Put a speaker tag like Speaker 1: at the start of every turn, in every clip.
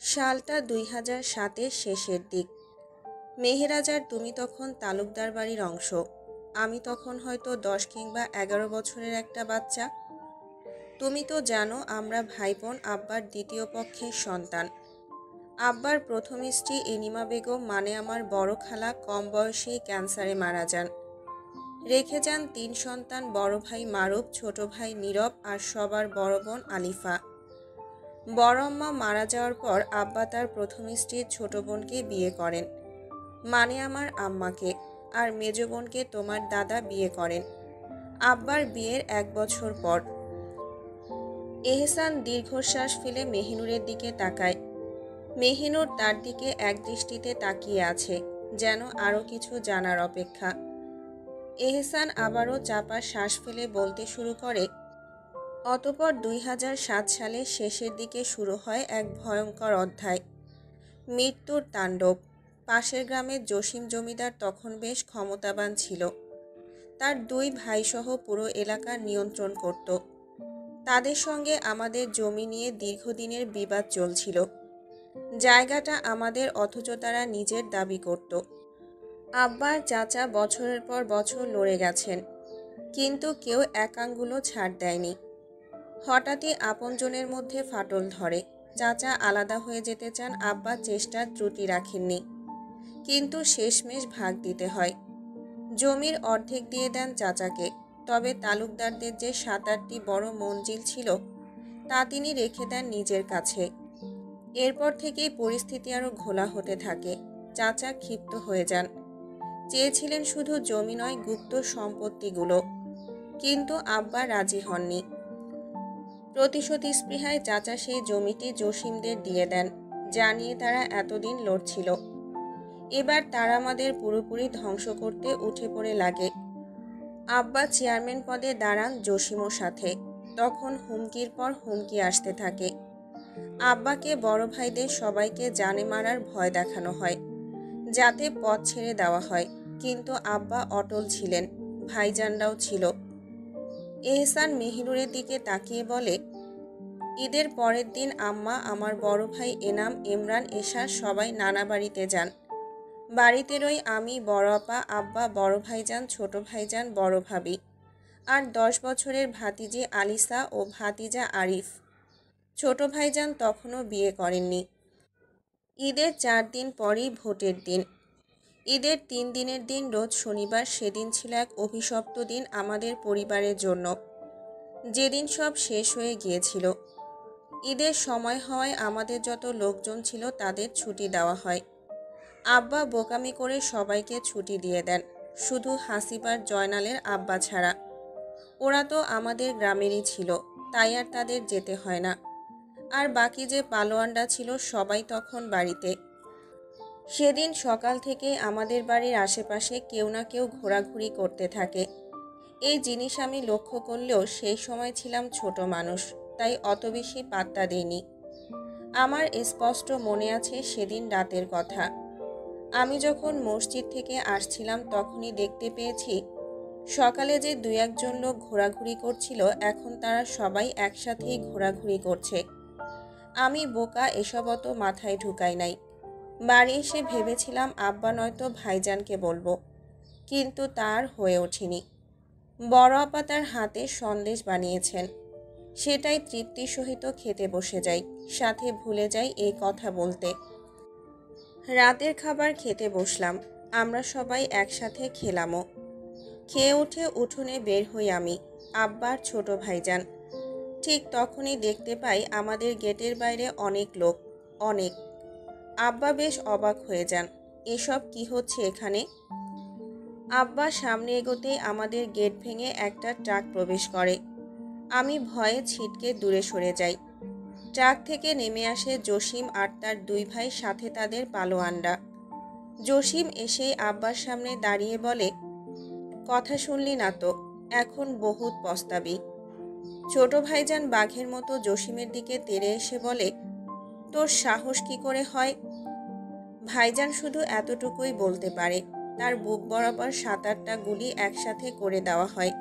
Speaker 1: সালটা ২০০৭-এর শেষের দিক। মেহেরাজ আর তুমি তখন তালুকদার বাড়ির অংশ। আমি তখন হয়তো ১০ কিংবা ১১ বছরের একটা বাচ্চা। তুমি তো জানো আমরা ভাইবোন আব্বার দ্বিতীয় পক্ষের সন্তান। আব্বার প্রথম স্ত্রী এনিমা বেগম মানে আমার বড় খালা কম বয়সেই ক্যান্সারে মারা যান। রেখে যান ৩ সন্তান, বড় ভাই মারুফ, ছোট ভাই নীরব আর সবার বড় বোন আলিফা। বড় আম্মা মারা যাওয়ার পর আব্বা তার প্রথম স্ত্রীর ছোট বোনকে বিয়ে করেন, মানে আমার আম্মাকে, আর মেজ বোনকে তোমার দাদা বিয়ে করেন আব্বার বিয়ের ১ বছর পর। এহসান দীর্ঘশ্বাস ফেলে মেহিনুরের দিকে তাকায়। মেহিনুর তার দিকে এক দৃষ্টিতে তাকিয়ে আছে, যেন আরও কিছু জানার অপেক্ষা। এহসান আবারও চাপা শ্বাস ফেলে বলতে শুরু করে, অতঃপর ২০০৭ সালের শেষের দিকে শুরু হয় এক ভয়ঙ্কর অধ্যায়, মৃত্যুর তাণ্ডব। পাশের গ্রামের জসিম জমিদার তখন বেশ ক্ষমতাবান ছিল। তার ২ ভাইসহ পুরো এলাকার নিয়ন্ত্রণ করত। তাদের সঙ্গে আমাদের জমি নিয়ে দীর্ঘদিনের বিবাদ চলছিল। জায়গাটা আমাদের, অথচ তারা নিজের দাবি করত। আব্বার চাচা বছরের পর বছর লড়ে গেছেন, কিন্তু কেউ এক আঙ্গুলও ছাড় দেয়নি। হঠাৎই আপনজনের মধ্যে ফাটল ধরে। চাচা আলাদা হয়ে যেতে চান, আব্বা চেষ্টার ত্রুটি রাখেননি, কিন্তু শেষমেশ ভাগ দিতে হয়। জমির অর্ধেক দিয়ে দেন চাচাকে, তবে তালুকদারদের যে ৭-৮টি বড় মঞ্জিল ছিল তা তিনি রেখে দেন নিজের কাছে। এরপর থেকেই পরিস্থিতি আরও ঘোলা হতে থাকে। চাচা ক্ষিপ্ত হয়ে যান, চেয়েছিলেন শুধু জমি নয়, গুপ্ত সম্পত্তিগুলো, কিন্তু আব্বা রাজি হননি। প্রতিশোধ স্পৃহায় চাচা সেই জমিটি জসিমদের দিয়ে দেন, যা নিয়ে তারা এতদিন লড়ছিল। এবার তারা আমাদের পুরোপুরি ধ্বংস করতে উঠে পড়ে লাগে। আব্বা চেয়ারম্যান পদে দাঁড়ান জসিমও সাথে। তখন হুমকির পর হুমকি আসতে থাকে। আব্বাকে বড় ভাইদের সবাইকে জানে মারার ভয় দেখানো হয়, যাতে পথ ছেড়ে দেওয়া হয়, কিন্তু আব্বা অটল ছিলেন, ভাইজানরাও ছিল। এহসান মেহিনুরের দিকে তাকিয়ে বলে, ঈদের পরের দিন আম্মা, আমার বড় ভাই এনাম, ইমরান, এশার সবাই নানা বাড়িতে যান। বাড়িতে রই আমি, বড় আপা, আব্বা, বড় ভাইজান, ছোট ভাইজান, বড় ভাবি, আর ১০ বছরের ভাতিজি আলিসা ও ভাতিজা আরিফ। ছোট ভাইজান তখনও বিয়ে করেননি। ঈদের ৪ দিন পরই ভোটের দিন। ঈদের ৩ দিনের দিন রোজ শনিবার। সেদিন ছিল এক অভিশপ্ত দিন আমাদের পরিবারের জন্য, যেদিন সব শেষ হয়ে গিয়েছিল। ঈদের সময় হওয়ায় আমাদের যত লোকজন ছিল তাদের ছুটি দেওয়া হয়। আব্বা বোকামি করে সবাইকে ছুটি দিয়ে দেন, শুধু হাসিবার জয়নালের আব্বা ছাড়া। ওরা তো আমাদের গ্রামেরই ছিল, তাই আর তাদের যেতে হয় না। আর বাকি যে পালোয়ানরা ছিল সবাই তখন বাড়িতে। সেদিন সকাল থেকে আমাদের বাড়ির আশেপাশে কেউ না কেউ ঘোরাঘুরি করতে থাকে। এই জিনিস আমি লক্ষ্য করলেও সেই সময় ছিলাম ছোট মানুষ, তাই অত বেশি পাত্তা দেইনি। আমার স্পষ্ট মনে আছে সেদিন রাতের কথা। আমি যখন মসজিদ থেকে আসছিলাম তখনই দেখতে পেয়েছি সকালে যে ২-১ জন লোক ঘোরাঘুরি করছিল, এখন তারা সবাই একসাথেই ঘোরাঘুরি করছে। আমি বোকা, এসব অত মাথায় ঢুকাই নাই। বাড়ি এসে ভেবেছিলাম আব্বা নয়তো ভাইজানকে বলবো, কিন্তু তার হয়ে ওঠেনি। বড় আপা তার হাতে সন্দেশ বানিয়েছেন, সেটাই তৃপ্তির সহিত খেতে বসে যাই, সাথে ভুলে যাই এই কথা বলতে। রাতের খাবার খেতে বসলাম, আমরা সবাই একসাথে খেলামও। খেয়ে উঠে উঠোনে বের হই আমি, আব্বার ছোট ভাইজান। ঠিক তখনই দেখতে পাই আমাদের গেটের বাইরে অনেক লোক, অনেক। আব্বা বেশ অবাক হয়ে যান, এসব কি হচ্ছে এখানে? আব্বা সামনে এগোতেই আমাদের গেট ভেঙে একটা ট্রাক প্রবেশ করে। আমি ভয়ে ছিটকে দূরে সরে যাই। ট্রাক থেকে নেমে আসে জসিম আর তার ২ ভাই, সাথে তাদের পালোয়ানরা। জসিম এসেই আব্বার সামনে দাঁড়িয়ে বলে, কথা শুনলি না তো, এখন বহুত পস্তাবি। ছোট ভাইজান বাঘের মতো জসিমের দিকে তেড়ে এসে বলে, তোর সাহস কি করে হয়? ভাইজান শুধু এতটুকুই বলতে পারে, তার বুক বরাবর ৭-৮টা গুলি একসাথে করে দেওয়া হয়।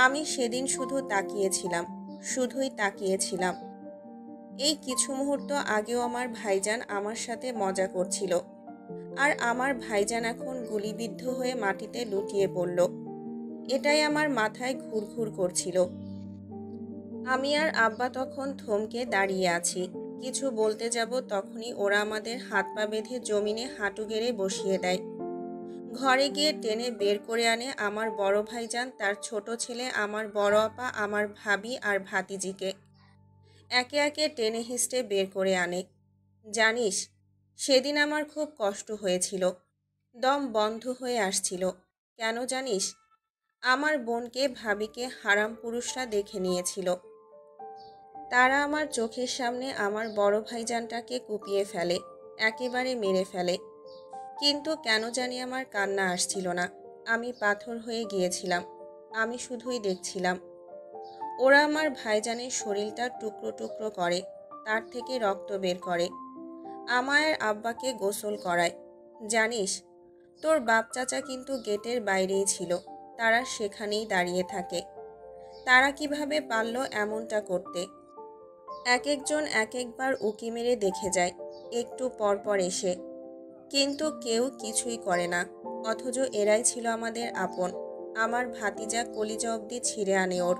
Speaker 1: আমি সেদিন শুধু তাকিয়েছিলাম, শুধুই তাকিয়েছিলাম। এই কিছু মুহূর্ত আগেও আমার ভাইজান আমার সাথে মজা করছিল, আর আমার ভাইজান এখন গুলিবিদ্ধ হয়ে মাটিতে লুটিয়ে পড়ল। এটাই আমার মাথায় ঘুরঘুর করছিল। আমি আর আব্বা তখন থমকে দাঁড়িয়ে আছি। কিছু বলতে যাব তখনই ওরা আমাদের হাত পা বেঁধে জমিনে হাঁটু গেড়ে বসিয়ে দেয়। ঘরে গিয়ে টেনে বের করে আনে আমার বড় ভাইজান, তার ছোট ছেলে, আমার বড় আপা, আমার ভাবি আর ভাতিজিকে। একে একে টেনে হিঁচড়ে বের করে আনে। জানিস, সেদিন আমার খুব কষ্ট হয়েছিল, দম বন্ধ হয়ে আসছিল। কেন জানিস? আমার বোনকে, ভাবিকে হারাম পুরুষরা দেখে নিয়েছিল। তারা আমার চোখের সামনে আমার বড় ভাইজানটাকে কুপিয়ে ফেলে, একেবারে মেরে ফেলে। কিন্তু কেন জানি আমার কান্না আসছিল না। আমি পাথর হয়ে গিয়েছিলাম। আমি শুধুই দেখছিলাম। ওরা আমার ভাইজানের শরীরটা টুকরো টুকরো করে, তার থেকে রক্ত বের করে, আমার আব্বাকে গোসল করায়। জানিস, তোর বাপ চাচা কিন্তু গেটের বাইরেই ছিল। তারা সেখানেই দাঁড়িয়ে থাকে। তারা কিভাবে পারল এমনটা করতে? এক একজন এক একবার উকি মেরে দেখে যায়, একটু পর পর এসে, কিন্তু কেউ কিছুই করে না। অথচ এরাই ছিল আমাদের আপন। আমার ভাতিজা কলিজা অবধি ছিঁড়ে আনে ওর।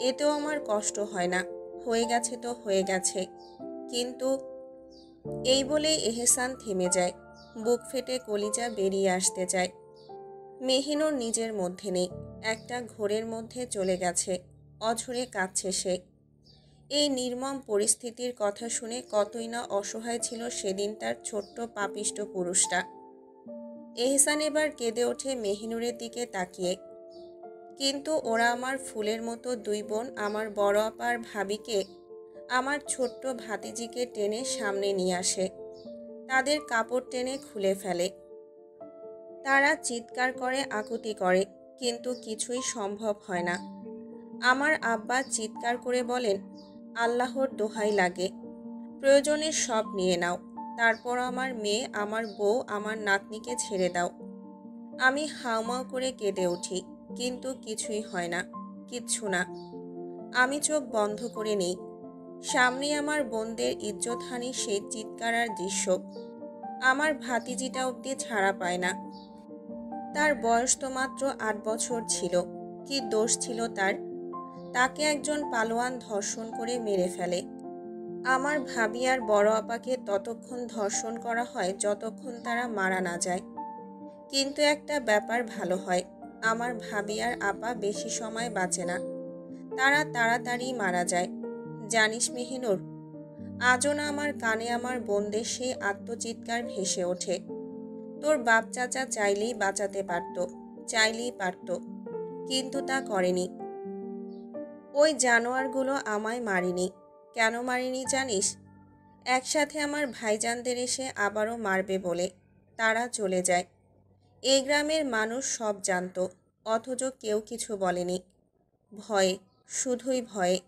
Speaker 1: এতেও আমার কষ্ট হয় না। হয়ে গেছে তো হয়ে গেছে। কিন্তু এই বলেই এহসান থেমে যায়। বুক ফেটে কলিজা বেরিয়ে আসতে চায়। মেহিনুর নিজের মধ্যে নেই, একটা ঘোরের মধ্যে চলে গেছে। অঝরে কাঁদছে সে। এই নির্মম পরিস্থিতির কথা শুনে কতই না অসহায় ছিল সেদিন তার ছোট্ট পাপিষ্ট পুরুষটা। এহসান এবার কেঁদে ওঠে মেহিনুরের দিকে তাকিয়ে। কিন্তু ওরা আমার ফুলের মতো দুই বোন, আমার বড় আপার ভাবিকে, আমার ছোট্ট ভাতিজিকে টেনে সামনে নিয়ে আসে। তাদের কাপড় টেনে খুলে ফেলে। তারা চিৎকার করে, আকুতি করে, কিন্তু কিছুই সম্ভব হয় না। আমার আব্বা চিৎকার করে বলেন, আল্লাহর দোহাই লাগে, প্রয়োজনে সব নিয়ে নাও, তারপর আমার মেয়ে, আমার বউ, আমার নাতনিকে ছেড়ে দাও। আমি হাউমাউ করে কেঁদে উঠি, কিন্তু কিছুই হয় না, কিচ্ছু না। আমি চোখ বন্ধ করে নেই। সামনে আমার বোনদের ইজ্জতহানি সেই চিৎকার আর দৃশ্য। আমার ভাতিজিটা অব্দি ছাড়া পায় না। তার বয়স তো মাত্র ৮ বছর ছিল। কি দোষ ছিল তার? তাকে একজন পালোয়ান ধর্ষণ করে মেরে ফেলে। আমার ভাবি আর বড় আপাকে ততক্ষণ ধর্ষণ করা হয় যতক্ষণ তারা মারা না যায়। কিন্তু একটা ব্যাপার ভালো হয়, আমার ভাবি আর আপা বেশি সময় বাঁচে না। তারা তাড়াতাড়ি মারা যায়। জানিস মেহিনুর, আজও না আমার কানে আমার বোনদের সেই আত্মচিৎকার ভেসে ওঠে। তোর বাপ চাচা চাইলেই বাঁচাতে পারত, চাইলেই পারত, কিন্তু তা করেনি। ওই জানোয়ারগুলো আমায় মারেনি। কেন মারেনি জানিস? একসাথে আমার ভাইজানদের এসে আবারও মারবে বলে তারা চলে যায়। এই গ্রামের মানুষ সব জানত, অথচ কেউ কিছু বলেনি। ভয়ে, শুধুই ভয়ে।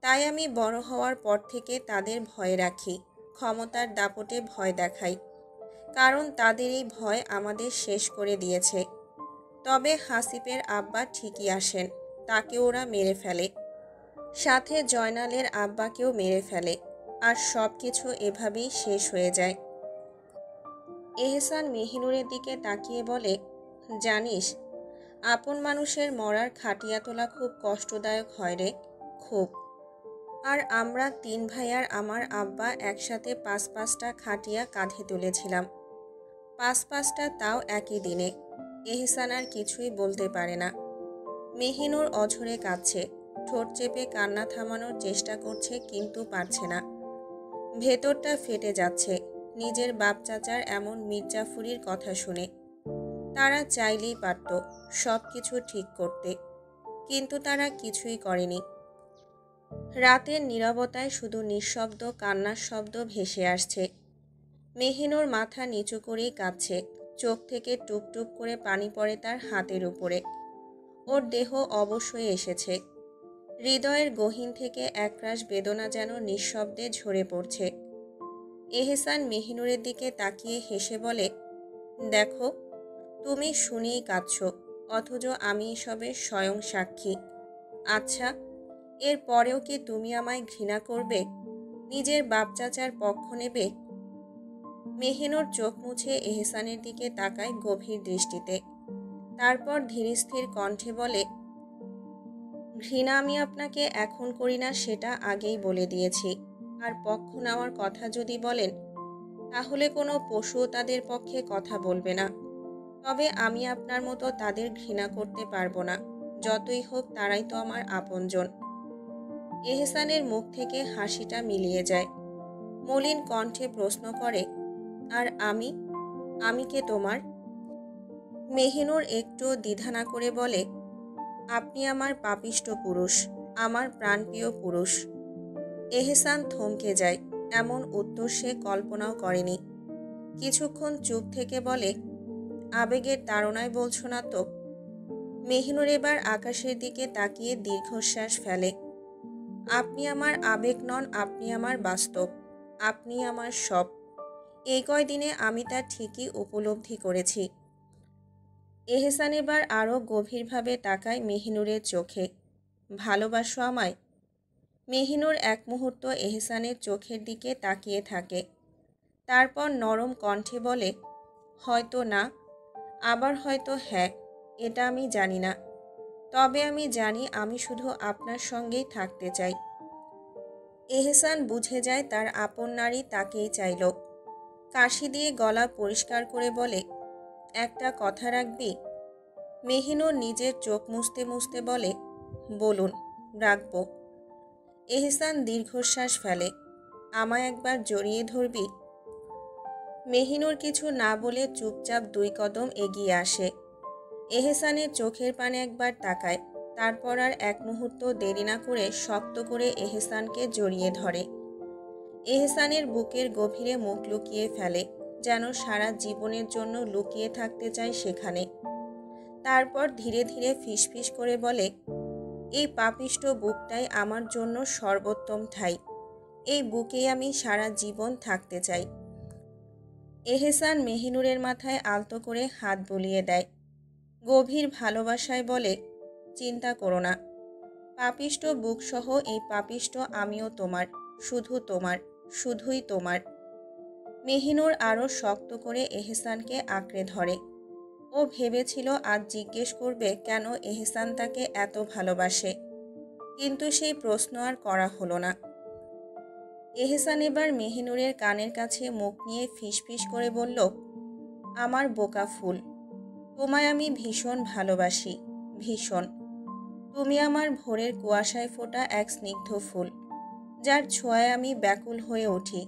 Speaker 1: তাই আমি বড় হওয়ার পর থেকে তাদের ভয় রাখি, ক্ষমতার দাপটে ভয় দেখাই। কারণ তাদের এই ভয় আমাদের শেষ করে দিয়েছে। তবে হাসিবের আব্বা ঠিকই আসেন, তাকে ওরা মেরে ফেলে। সাথে জয়নালের আব্বাকেও মেরে ফেলে। আর সব কিছু এভাবেই শেষ হয়ে যায়। এহসান মেহিনুরের দিকে তাকিয়ে বলে, জানিস, আপন মানুষের মরার খাটিয়া তোলা খুব কষ্টদায়ক হয় রে, খুব। আর আমরা ৩ ভাই আর আমার আব্বা একসাথে ৫-৫টা খাটিয়া কাঁধে তুলেছিলাম। ৫-৫টা, তাও একই দিনে। এহসান আর কিছুই বলতে পারে না। মেহিনুর অঝরে কাঁদছে, ঠোঁট চেপে কান্না থামানোর চেষ্টা করছে, কিন্তু পারছে না। ভেতরটা ফেটে যাচ্ছে নিজের বাপ চাচার এমন মির্জাফুরির কথা শুনে। তারা চাইলেই পারত সব কিছু ঠিক করতে, কিন্তু তারা কিছুই করেনি। রাতের নীরবতায় শুধু নিঃশব্দ কান্নার শব্দ ভেসে আসছে। মেহিনুর মাথা নিচু করেই কাঁদছে, চোখ থেকে টুপটুপ করে পানি পড়ে তার হাতের উপরে। ওর দেহ অবশ্যই এসেছে। হৃদয়ের গহীন থেকে একরাশ বেদনা যেন নিঃশব্দে ঝরে পড়ছে। এহসান মেহিনুরের দিকে তাকিয়ে হেসে বলে, দেখো, তুমি শুনেই কাঁদছ, অথচ আমি এসবের স্বয়ং সাক্ষী। আচ্ছা, এর পরেও কি তুমি আমায় ঘৃণা করবে? নিজের বাপ চাচার পক্ষ নেবে? মেহিনুর চোখ মুছে এহসানের দিকে তাকায় গভীর দৃষ্টিতে। তারপর ধীরস্থির কণ্ঠে বলে, ঘৃণা আমি আপনাকে এখন করি না সেটা আগেই বলে দিয়েছি। আর পক্ষ নেওয়ার কথা যদি বলেন, তাহলে কোনো পশুও তাদের পক্ষে কথা বলবে না। তবে আমি আপনার মতো তাদের ঘৃণা করতে পারবো না। যতই হোক তারাই তো আমার আপনজন। এহসানের মুখ থেকে হাসিটা মিলিয়ে যায়। মলিন কণ্ঠে প্রশ্ন করে, আর আমি? আমি কে তোমার? মেহিনুর একটু দ্বিধা না করে বলে, আপনি আমার পাপিষ্ট পুরুষ, আমার প্রাণপ্রিয় পুরুষ। এহসান থমকে যায়। এমন উত্তর সে কল্পনাও করেনি। কিছুক্ষণ চুপ থেকে বলে, আবেগের তাড়নায় বলছো না তো? মেহিনুর এবার আকাশের দিকে তাকিয়ে দীর্ঘশ্বাস ফেলে। আপনি আমার আবেগ নন, আপনি আমার বাস্তব। আপনি আমার সব। এই কয়দিনে আমি তা ঠিকই উপলব্ধি করেছি। এহসান এবার আরও গভীরভাবে তাকায় মেহিনুরের চোখে। ভালোবাসো আমায়? মেহিনুর এক মুহূর্ত এহসানের চোখের দিকে তাকিয়ে থাকে। তারপর নরম কণ্ঠে বলে, হয়তো না, আবার হয়তো হ্যাঁ, এটা আমি জানি না। তবে আমি জানি আমি শুধু আপনার সঙ্গেই থাকতে চাই। এহসান বুঝে যায় তার আপন নারী তাকেই চাইল। কাশি দিয়ে গলা পরিষ্কার করে বলে, একটা কথা রাখবি? মেহিনুর নিজের চোখ মুছতে মুছতে বলে, বলুন, রাখব। এহসান দীর্ঘশ্বাস ফেলে, আমায় একবার জড়িয়ে ধরবি? মেহিনুর কিছু না বলে চুপচাপ 2 কদম এগিয়ে আসে। এহসানের চোখের পানে একবার তাকায়। তারপর আর এক মুহূর্ত দেরি না করে শক্ত করে এহসানকে জড়িয়ে ধরে। এহসানের বুকের গভীরে মুখ লুকিয়ে ফেলে, যেন সারা জীবনের জন্য লুকিয়ে থাকতে চায় সেখানে। তারপর ধীরে ধীরে ফিসফিস করে বলে, এই পাপিষ্ট বুকটাই আমার জন্য সর্বোত্তম ঠাঁই। এই বুকেই আমি সারা জীবন থাকতে চাই। এহসান মেহিনুরের মাথায় আলতো করে হাত বুলিয়ে দেয়। গভীর ভালোবাসায় বলে, চিন্তা করো না। পাপিষ্ট বুকসহ এই পাপিষ্ট আমিও তোমার, শুধু তোমার, শুধুই তোমার। মেহিনুর আরও শক্ত করে এহসানকে আঁকড়ে ধরে। ও ভেবেছিল আজ জিজ্ঞেস করবে কেন এহসান তাকে এত ভালোবাসে, কিন্তু সেই প্রশ্ন আর করা হলো না। এহসান এবার মেহিনুরের কানের কাছে মুখ নিয়ে ফিসফিস করে বলল, আমার বোকা ফুল, তোমায় আমি ভীষণ ভালোবাসি, ভীষণ। তুমি আমার ভোরের কুয়াশায় ফোটা এক স্নিগ্ধ ফুল, যার ছোঁয়ায় আমি ব্যাকুল হয়ে উঠি।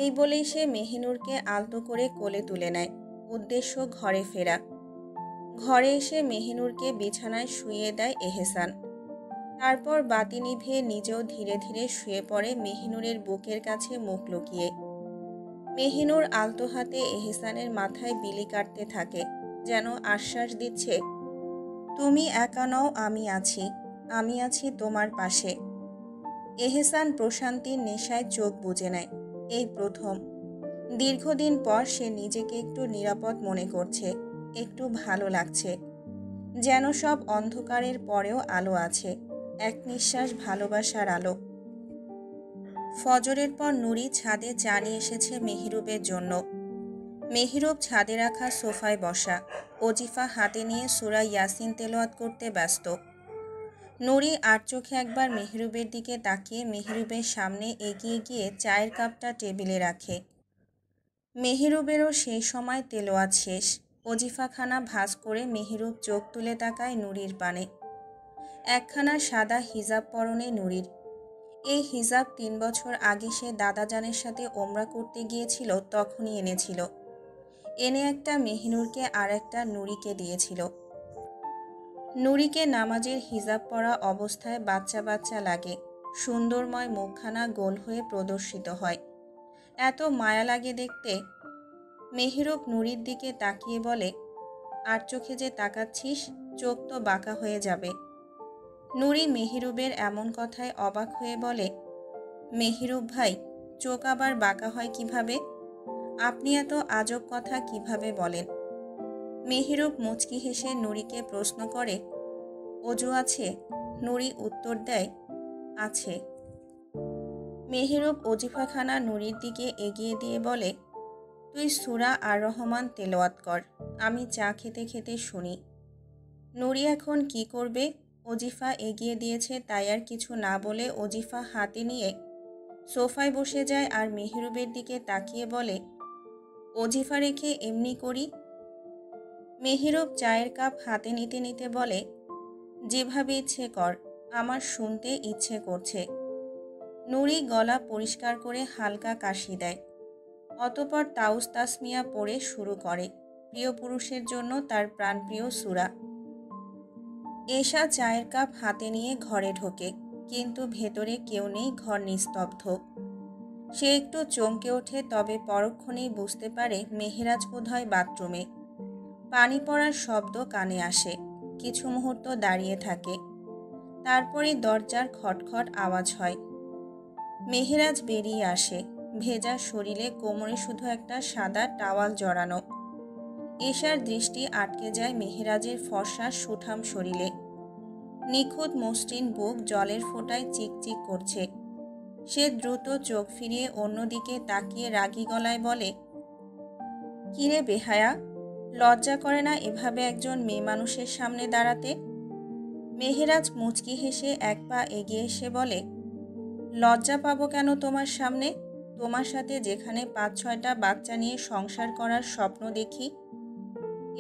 Speaker 1: এই বলেই সে মেহিনুরকে আলতো করে কোলে তুলে নেয়। উদ্দেশ্য ঘরে ফেরা। ঘরে এসে মেহিনুরকে বিছানায় শুইয়ে দেয় এহসান। তারপর বাতি নিভিয়ে নিজেও ধীরে ধীরে শুয়ে পড়ে মেহিনুরের বুকের কাছে মুখ লুকিয়ে। মেহিনুর আলতো হাতে এহসানের মাথায় বিলি কাটতে থাকে, যেন আশ্বাস দিচ্ছে, তুমি একা নও, আমি আছি, আমি আছি তোমার পাশে। এহসান প্রশান্তির নেশায় চোখ বুজে নেয়। এই প্রথম দীর্ঘদিন পর সে নিজেকে একটু নিরাপদ মনে করছে, একটু ভালো লাগছে, যেন সব অন্ধকারের পরেও আলো আছে, এক নিঃশ্বাস ভালোবাসার আলো। ফজরের পর নুরি ছাদে চা নিয়ে এসেছে মেহরুবের জন্য। মেহরুব ছাদে রাখা সোফায় বসা, ওজিফা হাতে নিয়ে সূরা ইয়াসিন তেলাওয়াত করতে ব্যস্ত। নুরি আর চোখে একবার মেহরুবের দিকে তাকিয়ে মেহরুবের সামনে এগিয়ে গিয়ে চায়ের কাপটা টেবিলে রাখে। মেহরুবেরও সেই সময় তেলাওয়াত শেষ। ওজিফাখানা ভাঁজ করে মেহরুব চোখ তুলে তাকায় নুরির পানে। একখানা সাদা হিজাব পরনে নুরির। এই হিজাব 3 বছর আগে সে দাদাজানের সাথে ওমরা করতে গিয়েছিল, তখনই এনেছিল। এনে একটা মেহিনুরকে আর একটা নুরিকে দিয়েছিল। নুরিকে নামাজের হিজাব পরা অবস্থায় বাচ্চা বাচ্চা লাগে, সুন্দরময় মুখখানা গোল হয়ে প্রদর্শিত হয়, এত মায়া লাগে দেখতে। মেহরুব নুরির দিকে তাকিয়ে বলে, আর চোখে যে তাকাচ্ছিস, চোখ তো বাঁকা হয়ে যাবে। নুরি মেহরুবের এমন কথায় অবাক হয়ে বলে, মেহরুব ভাই, চোখ আবার বাঁকা হয় কিভাবে? আপনি এত আজব কথা কিভাবে বলেন? মেহরুব মুচকি হেসে নুরিকে প্রশ্ন করে, অজু আছে? নুরি উত্তর দেয়, আছে। মেহেরুব ওজিফাখানা নুরির দিকে এগিয়ে দিয়ে বলে, তুই সূরা আর রহমান তেলাওয়াত কর, আমি চা খেতে খেতে শুনি। নুরি এখন কি করবে? ওজিফা এগিয়ে দিয়েছে তাই আর কিছু না বলে ওজিফা হাতে নিয়ে সোফায় বসে যায় আর মেহেরুবের দিকে তাকিয়ে বলে, ওজিফা রেখে এমনি করি। মেহেরুব চায়ের কাপ হাতে নিতে নিতে বলে, যেভাবে ইচ্ছে কর, আমার শুনতে ইচ্ছে করছে। নুরি গলা পরিষ্কার করে হালকা কাশি দেয়। অতঃপর তাউস তাসমিয়া পড়ে শুরু করে প্রিয় পুরুষের জন্য তার প্রাণপ্রিয় সূরা। এশা চায়ের কাপ হাতে নিয়ে ঘরে ঢোকে, কিন্তু ভেতরে কেউ নেই, ঘর নিস্তব্ধ। সে একটু চমকে ওঠে, তবে পরক্ষণেই বুঝতে পারে মেহেরাজ বোধহয় বাথরুমে। পানি পড়ার শব্দ কানে আসে, কিছু মুহূর্ত দাঁড়িয়ে থাকে, তারপরই দরজার খটখট আওয়াজ হয়। মেহেরাজ বেরিয়ে আসে, ভেজা শরীরে, কোমরে শুধু একটা সাদা টাওয়াল জড়ানো। এশার দৃষ্টি আটকে যায় মেহেরাজের ফর্সা সুঠাম শরীরে। নিখুঁত মসৃণ বুক জলের ফোঁটায় চিকচিক করছে। সে দ্রুত চোখ ফিরিয়ে অন্যদিকে তাকিয়ে রাগী গলায় বলে, কিরে বেহায়া, লজ্জা করে না এভাবে একজন মেয়ে মানুষের সামনে দাঁড়াতে? মেহেরাজ মুচকি হেসে এক পা এগিয়ে এসে বলে, লজ্জা পাবো কেন তোমার সামনে? তোমার সাথে যেখানে ৫-৬টা বাচ্চা নিয়ে সংসার করার স্বপ্ন দেখি।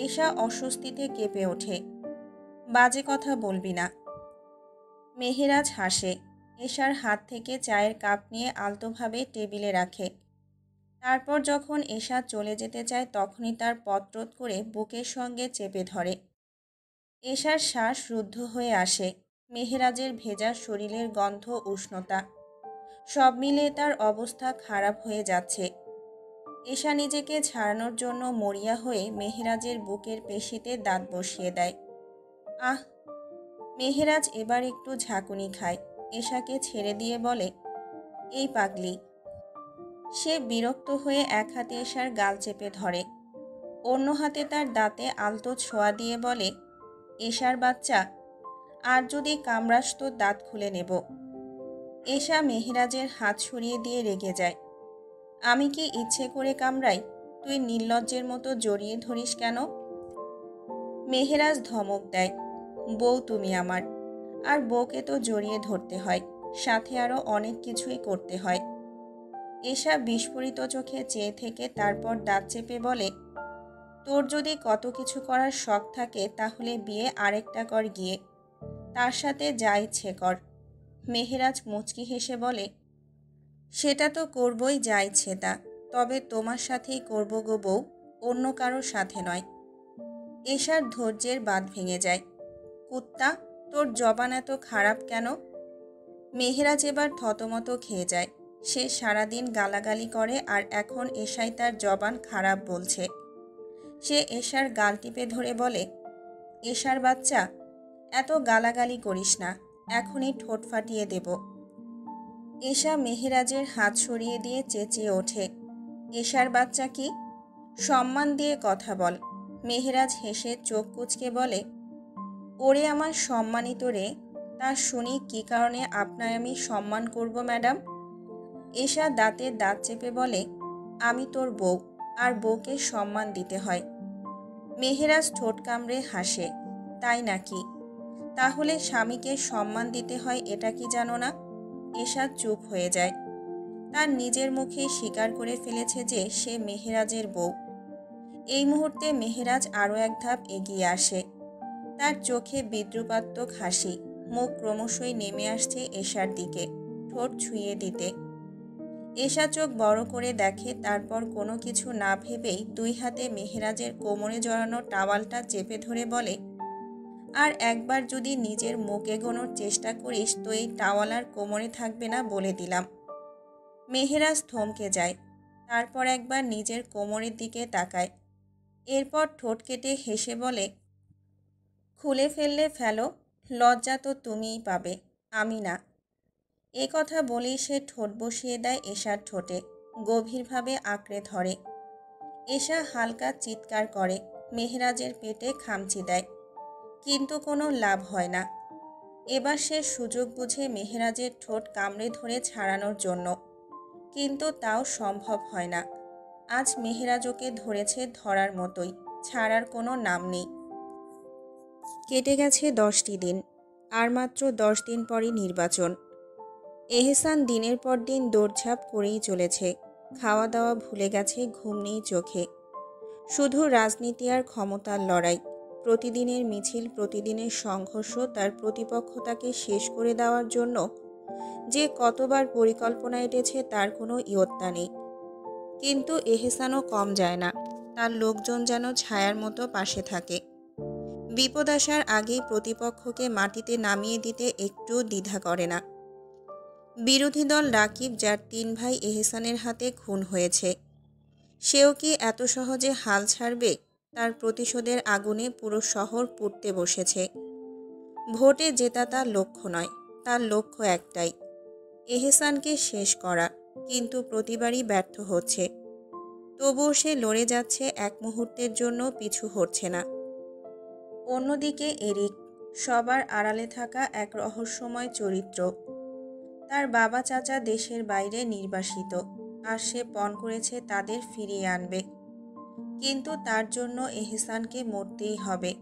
Speaker 1: এশা অস্বস্তিতে কেঁপে ওঠে, বাজে কথা বলবি না। মেহেরাজ হাসে, এশার হাত থেকে চায়ের কাপ নিয়ে আলতোভাবে টেবিলে রাখে। তারপর যখন এশা চলে যেতে চায় তখনই তার পত্রোধ করে বুকের সঙ্গে চেপে ধরে। এশার শ্বাস রুদ্ধ হয়ে আসে, মেহেরাজের ভেজা শরীরের গন্ধ, উষ্ণতা, সব মিলিয়ে তার অবস্থা খারাপ হয়ে যাচ্ছে। এশা নিজেকে ছাড়ানোর জন্য মরিয়া হয়ে মেহেরাজের বুকের পেশিতে দাঁত বসিয়ে দেয়। আহ! মেহেরাজ এবার একটু ঝাঁকুনি খায়, এশাকে ছেড়ে দিয়ে বলে, এই পাগলি। সে বিরক্ত হয়ে এক হাতে এশার গাল চেপে ধরে, অন্য হাতে তার দাঁতে আলতো ছোঁয়া দিয়ে বলে, এশার বাচ্চা, আর যদি কামড়াস তো দাঁত খুলে নেব। এশা মেহেরাজের হাত সরিয়ে দিয়ে রেগে যায়, আমি কি ইচ্ছে করে কামড়াই? তুই নির্লজ্জের মতো জড়িয়ে ধরিস কেন? মেহেরাজ ধমক দেয়, বউ তুমি আমার, আর বউকে তো জড়িয়ে ধরতে হয়, সাথে আরও অনেক কিছুই করতে হয়। এশা বিস্ফোরিত চোখে চেয়ে থেকে তারপর দাঁত চেপে বলে, তোর যদি কত কিছু করার শখ থাকে তাহলে বিয়ে আরেকটা কর গিয়ে, তার সাথে যা ইচ্ছে কর। মেহেরাজ মুচকি হেসে বলে, সেটা তো করবই, যা ইচ্ছে তা, তবে তোমার সাথেই করব গো বউ, অন্য কারোর সাথে নয়। এশার ধৈর্যের বাঁধ ভেঙে যায়, কুত্তা, তোর জবান এত খারাপ কেন? মেহেরাজ এবার থতমত খেয়ে যায়। সে সারাদিন গালাগালি করে আর এখন এশাই তার জবান খারাপ বলছে। সে এশার গাল টিপে ধরে বলে, এশার বাচ্চা, এত গালাগালি করিস না, এখনই ঠোঁট ফাটিয়ে দেব। এশা মেহেরাজের হাত সরিয়ে দিয়ে চেঁচিয়ে ওঠে, এশার বাচ্চা কি? সম্মান দিয়ে কথা বল। মেহেরাজ হেসে চোখ কুঁচকে বলে, ওরে আমার সম্মানিত রে, তা শুনি কি কারণে আপনায় আমি সম্মান করব ম্যাডাম? এশা দাঁতে দাঁত চেপে বলে, আমি তোর বউ, আর বউকে সম্মান দিতে হয়। মেহেরাজ ঠোঁট কামড়ে হাসে, তাই নাকি? তাহলে স্বামীকে সম্মান দিতে হয় এটা কি জানো না? এশা চুপ হয়ে যায়। তার নিজের মুখে স্বীকার করে ফেলেছে যে সে মেহেরাজের বউ। এই মুহূর্তে মেহেরাজ আরও এক ধাপ এগিয়ে আসে, তার চোখে বিদ্রুপাত্মক হাসি, মুখ ক্রমশই নেমে আসছে এশার দিকে, ঠোঁট ছুঁয়ে দিতে। এশা চোখ বড় করে দেখে, তারপর কোনো কিছু না ভেবেই দুই হাতে মেহেরাজের কোমরে জড়ানো টাওয়ালটা চেপে ধরে বলে, আর একবার যদি নিজের মুখ এগোনোর চেষ্টা করিস তো এই টাওয়াল আর কোমরে থাকবে না বলে দিলাম। মেহেরাজ থমকে যায়, তারপর একবার নিজের কোমরের দিকে তাকায়, এরপর ঠোঁট কেটে হেসে বলে, খুলে ফেললে ফেলো, লজ্জা তো তুমিই পাবে, আমি না। এ কথা বলেই সে ঠোঁট বসিয়ে দেয় এশার ঠোঁটে, গভীরভাবে আঁকড়ে ধরে। এশা হালকা চিৎকার করে, মেহেরাজের পেটে খামচি দেয়, কিন্তু কোনো লাভ হয় না। এবার সে সুযোগ বুঝে মেহেরাজের ঠোঁট কামড়ে ধরে ছাড়ানোর জন্য, কিন্তু তাও সম্ভব হয় না। আজ মেহেরাজ ওকে ধরেছে ধরার মতোই, ছাড়ার কোনো নাম নেই। কেটে গেছে 10টি দিন, আর মাত্র 10 দিন পরই নির্বাচন। এহসান দিনের পর দিন দৌড়ঝাঁপ করেই চলেছে। খাওয়া দাওয়া ভুলে গেছে, ঘুম নেই চোখে। শুধু রাজনীতি আর ক্ষমতার লড়াই। প্রতিদিনের মিছিল, প্রতিদিনের সংঘর্ষ তার প্রতিপক্ষতাকে শেষ করে দেওয়ার জন্য যে কতবার পরিকল্পনা এঁটেছে তার কোনো ইয়ত্তা নেই। কিন্তু এহসানও কম যায় না। তার লোকজন যেন ছায়ার মতো পাশে থাকে। বিপদ আসার আগেই প্রতিপক্ষকে মাটিতে নামিয়ে দিতে একটুও দ্বিধা করে না। বিরোধী দল রাকিব, যার 3 ভাই এহসানের হাতে খুন হয়েছে, সেও কি এত সহজে হাল ছাড়বে? তার প্রতিশোধের আগুনে পুরো শহর পুড়তে বসেছে। ভোটে জেতা তার লক্ষ্য নয়, তার লক্ষ্য একটাই, এহসানকে শেষ করা। কিন্তু প্রতিবারই ব্যর্থ হচ্ছে। তবুও সে লড়ে যাচ্ছে, এক মুহূর্তের জন্য পিছু হটছে না। অন্যদিকে এরিক, সবার আড়ালে থাকা এক রহস্যময় চরিত্র। তার বাবা চাচা দেশের বাইরে নির্বাসিত, আর সে পণ করেছে তাদের ফিরিয়ে আনবে। কিন্তু তার জন্য এহসানকে মরতেই হবে,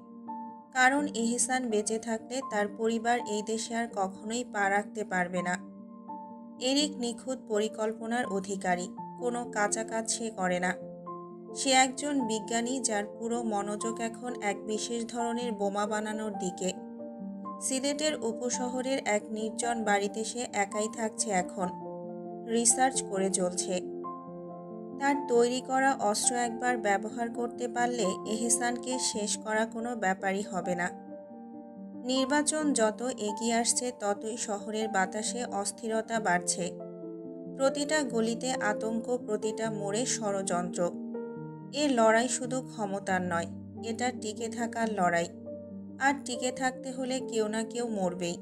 Speaker 1: কারণ এহসান বেঁচে থাকলে তার পরিবার এই দেশে আর কখনোই পা রাখতে পারবে না। এরিক নিখুঁত পরিকল্পনার অধিকারী, কোনো কাঁচা কাজ সে করে না। সে একজন বিজ্ঞানী, যার পুরো মনোযোগ এখন এক বিশেষ ধরনের বোমা বানানোর দিকে। সিলেটের উপশহরের এক নির্জন বাড়িতে সে একাই থাকছে এখন, রিসার্চ করে চলছে। তার তৈরি করা অস্ত্র একবার ব্যবহার করতে পারলে এহসানকে শেষ করা কোনো ব্যাপারই হবে না। নির্বাচন যত এগিয়ে আসছে ততই শহরের বাতাসে অস্থিরতা বাড়ছে। প্রতিটা গলিতে আতঙ্ক, প্রতিটা মোড়ে ষড়যন্ত্র। এ লড়াই শুধু ক্ষমতার নয়, এটা টিকে থাকার লড়াই। আর টিকে থাকতে হলে কেউ না কেউ মরবেই।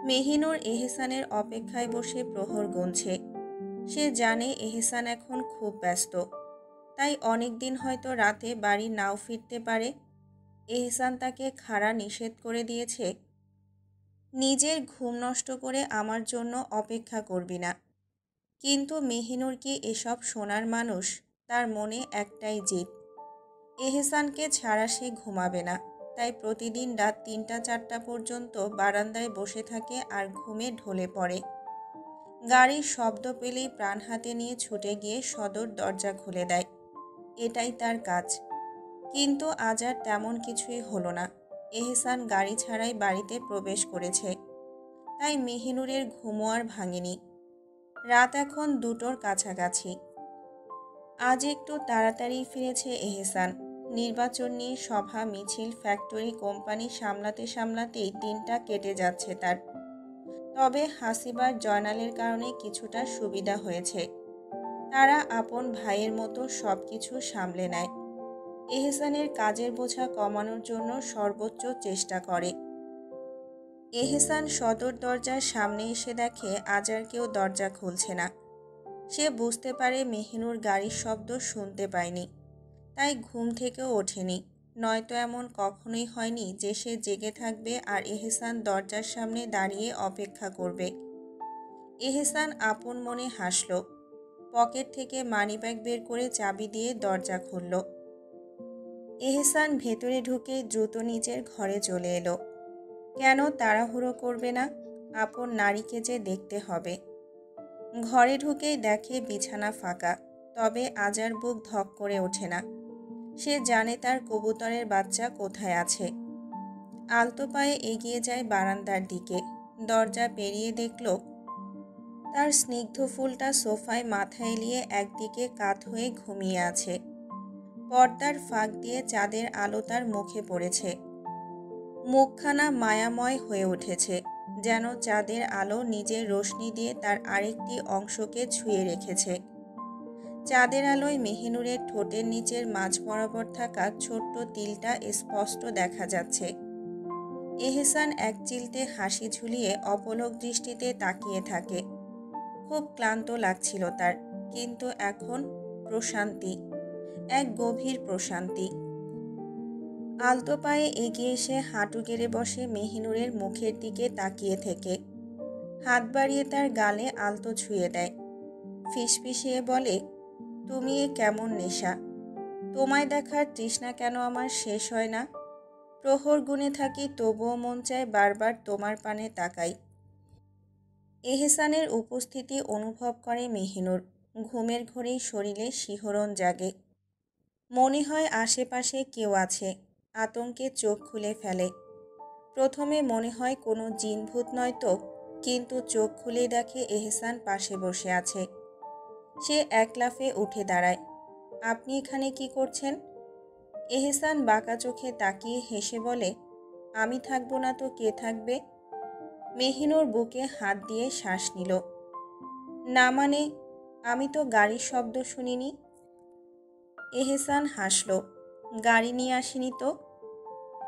Speaker 1: মেহিনুর এহসানের অপেক্ষায় বসে প্রহর গুনছে। সে জানে এহসান এখন খুব ব্যস্ত, তাই অনেক দিন হয়তো রাতে বাড়ি নাও ফিরতে পারে। এহসান তাকে খাড়া নিষেধ করে দিয়েছে, নিজের ঘুম নষ্ট করে আমার জন্য অপেক্ষা করবি না। কিন্তু মেহিনুর কি এসব শোনার মানুষ? তার মনে একটাই জিদ, এহসানকে ছাড়া সে ঘুমাবে না। তাই প্রতিদিন রাত 3টা-4টা পর্যন্ত বারান্দায় বসে থাকে আর ঘুমে ঢলে পড়ে। গাড়ির শব্দ পেলেই প্রাণ হাতে নিয়ে ছুটে গিয়ে সদর দরজা খুলে দেয়। এটাই তার কাজ। কিন্তু আজ আর তেমন কিছুই হলো না। এহসান গাড়ি ছাড়াই বাড়িতে প্রবেশ করেছে। তাই মেহিনুরের ঘুমও আর ভাঙেনি। রাত এখন 2টোর কাছাকাছি। আজ একটু তাড়াতাড়ি ফিরেছে এহসান। নির্বাচন নিয়ে সভা, মিছিল, ফ্যাক্টরি, কোম্পানি সামলাতে সামলাতেই দিনটা কেটে যাচ্ছে তার। তবে হাসিবার জয়নালের কারণে কিছুটা সুবিধা হয়েছে। তারা আপন ভাইয়ের মতো সব কিছু সামলে নেয়। এহসানের কাজের বোঝা কমানোর জন্য সর্বোচ্চ চেষ্টা করে। এহসান সদর দরজার সামনে এসে দেখে আজ আর কেউ দরজা খুলছে না। সে বুঝতে পারে মেহিনুর গাড়ির শব্দ শুনতে পায়নি, তাই ঘুম থেকেও ওঠেনি। নয়তো এমন কখনোই হয়নি যে সে জেগে থাকবে আর এহসান দরজার সামনে দাঁড়িয়ে অপেক্ষা করবে। এহসান আপন মনে হাসল। পকেট থেকে মানিব্যাগ বের করে চাবি দিয়ে দরজা খুলল। এহসান ভেতরে ঢুকে দ্রুত নিজের ঘরে চলে এলো। কেন তাড়াহুড়ো করবে না? আপন নারীকে যে দেখতে হবে। ঘরে ঢুকেই দেখে বিছানা ফাঁকা, তবে আজ আর বুক ধক করে ওঠে না। সে জানে তার কবুতরের বাচ্চা কোথায় আছে। আলতো পায়ে এগিয়ে যায় বারান্দার দিকে। দরজা পেরিয়ে দেখল তার স্নিগ্ধ ফুলটা সোফায় মাথা এলিয়ে একদিকে কাত হয়ে ঘুমিয়ে আছে। পর্দার ফাঁক দিয়ে চাঁদের আলো তার মুখে পড়েছে। মুখখানা মায়াময় হয়ে উঠেছে, যেন চাঁদের আলো নিজের রোশনি দিয়ে তার আরেকটি অংশকে ছুঁয়ে রেখেছে। চাঁদের আলোয় মেহিনুরের ঠোঁটের নিচের মাঝ বরাবর থাকা ছোট্ট তিলটা স্পষ্ট দেখা যাচ্ছে। এহসান এক চিলতে হাসি ঝুলিয়ে অপলক দৃষ্টিতে তাকিয়ে থাকে। খুব ক্লান্ত লাগছিল তার, কিন্তু এখন প্রশান্তি, এক গভীর প্রশান্তি। আলতো পায়ে এগিয়ে এসে হাঁটু গেড়ে বসে মেহিনুরের মুখের দিকে তাকিয়ে থেকে হাত বাড়িয়ে তার গালে আলতো ছুঁয়ে দেয়। ফিসফিসিয়ে বলে, তুমি এ কেমন নেশা? তোমায় দেখার তৃষ্ণা কেন আমার শেষ হয় না? প্রহর গুনে থাকি তবুও মন চায় বারবার তোমার পানে তাকাই। এহসানের উপস্থিতি অনুভব করে মেহিনুর। ঘুমের ঘোরেই শরীরে শিহরণ জাগে। মনে হয় আশেপাশে কেউ আছে। আতঙ্কে চোখ খুলে ফেলে। প্রথমে মনে হয় কোনো জিনভূত নয় তো, কিন্তু চোখ খুলে দেখে এহসান পাশে বসে আছে। সে এক লাফে উঠে দাঁড়ায়। আপনি এখানে কি করছেন? এহসান বাঁকা চোখে তাকিয়ে হেসে বলে, আমি থাকবো না তো কে থাকবে? মেহিনুর বুকে হাত দিয়ে শ্বাস নিল। না মানে, আমি তো গাড়ির শব্দ শুনিনি। এহসান হাসল। গাড়ি নিয়ে আসিনি তো।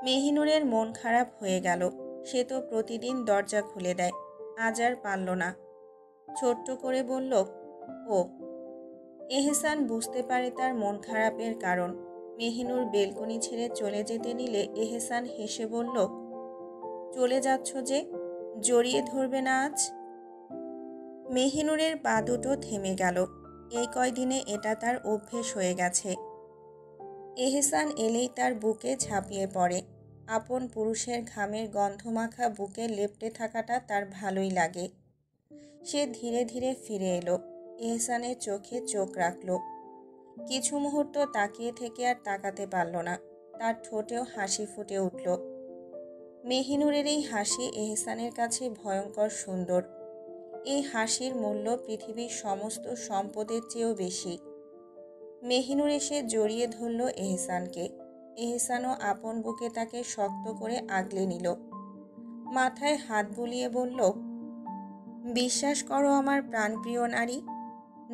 Speaker 1: মেহিনুরের মন খারাপ হয়ে গেল। সে তো প্রতিদিন দরজা খুলে দেয়, আজ আর পারল না। ছোট্ট করে বলল, ও। এহসান বুঝতে পারে তার মন খারাপের কারণ। মেহিনুর বেলকনি ছেড়ে চলে যেতে নিলে এহসান হেসে বলল, চলে যাচ্ছ যে, জড়িয়ে ধরবে না আজ? মেহিনুরের পা দুটো থেমে গেল। এই কয়দিনে এটা তার অভ্যেস হয়ে গেছে। এহসান এলেই তার বুকে ঝাঁপিয়ে পড়ে। আপন পুরুষের ঘামের গন্ধমাখা বুকে লেপ্টে থাকাটা তার ভালোই লাগে। সে ধীরে ধীরে ফিরে এলো। এহসানের চোখে চোখ রাখল। কিছু মুহূর্ত তাকিয়ে থেকে আর তাকাতে পারল না। তার ঠোঁটেও হাসি ফুটে উঠল। মেহিনুরের এই হাসি এহসানের কাছে ভয়ঙ্কর সুন্দর। এই হাসির মূল্য পৃথিবীর সমস্ত সম্পদের চেয়েও বেশি। মেহিনুর এসে জড়িয়ে ধরল এহসানকে। এহসানও আপন বুকে তাকে শক্ত করে আগলে নিল। মাথায় হাত বুলিয়ে বলল, বিশ্বাস করো আমার প্রাণপ্রিয় নারী,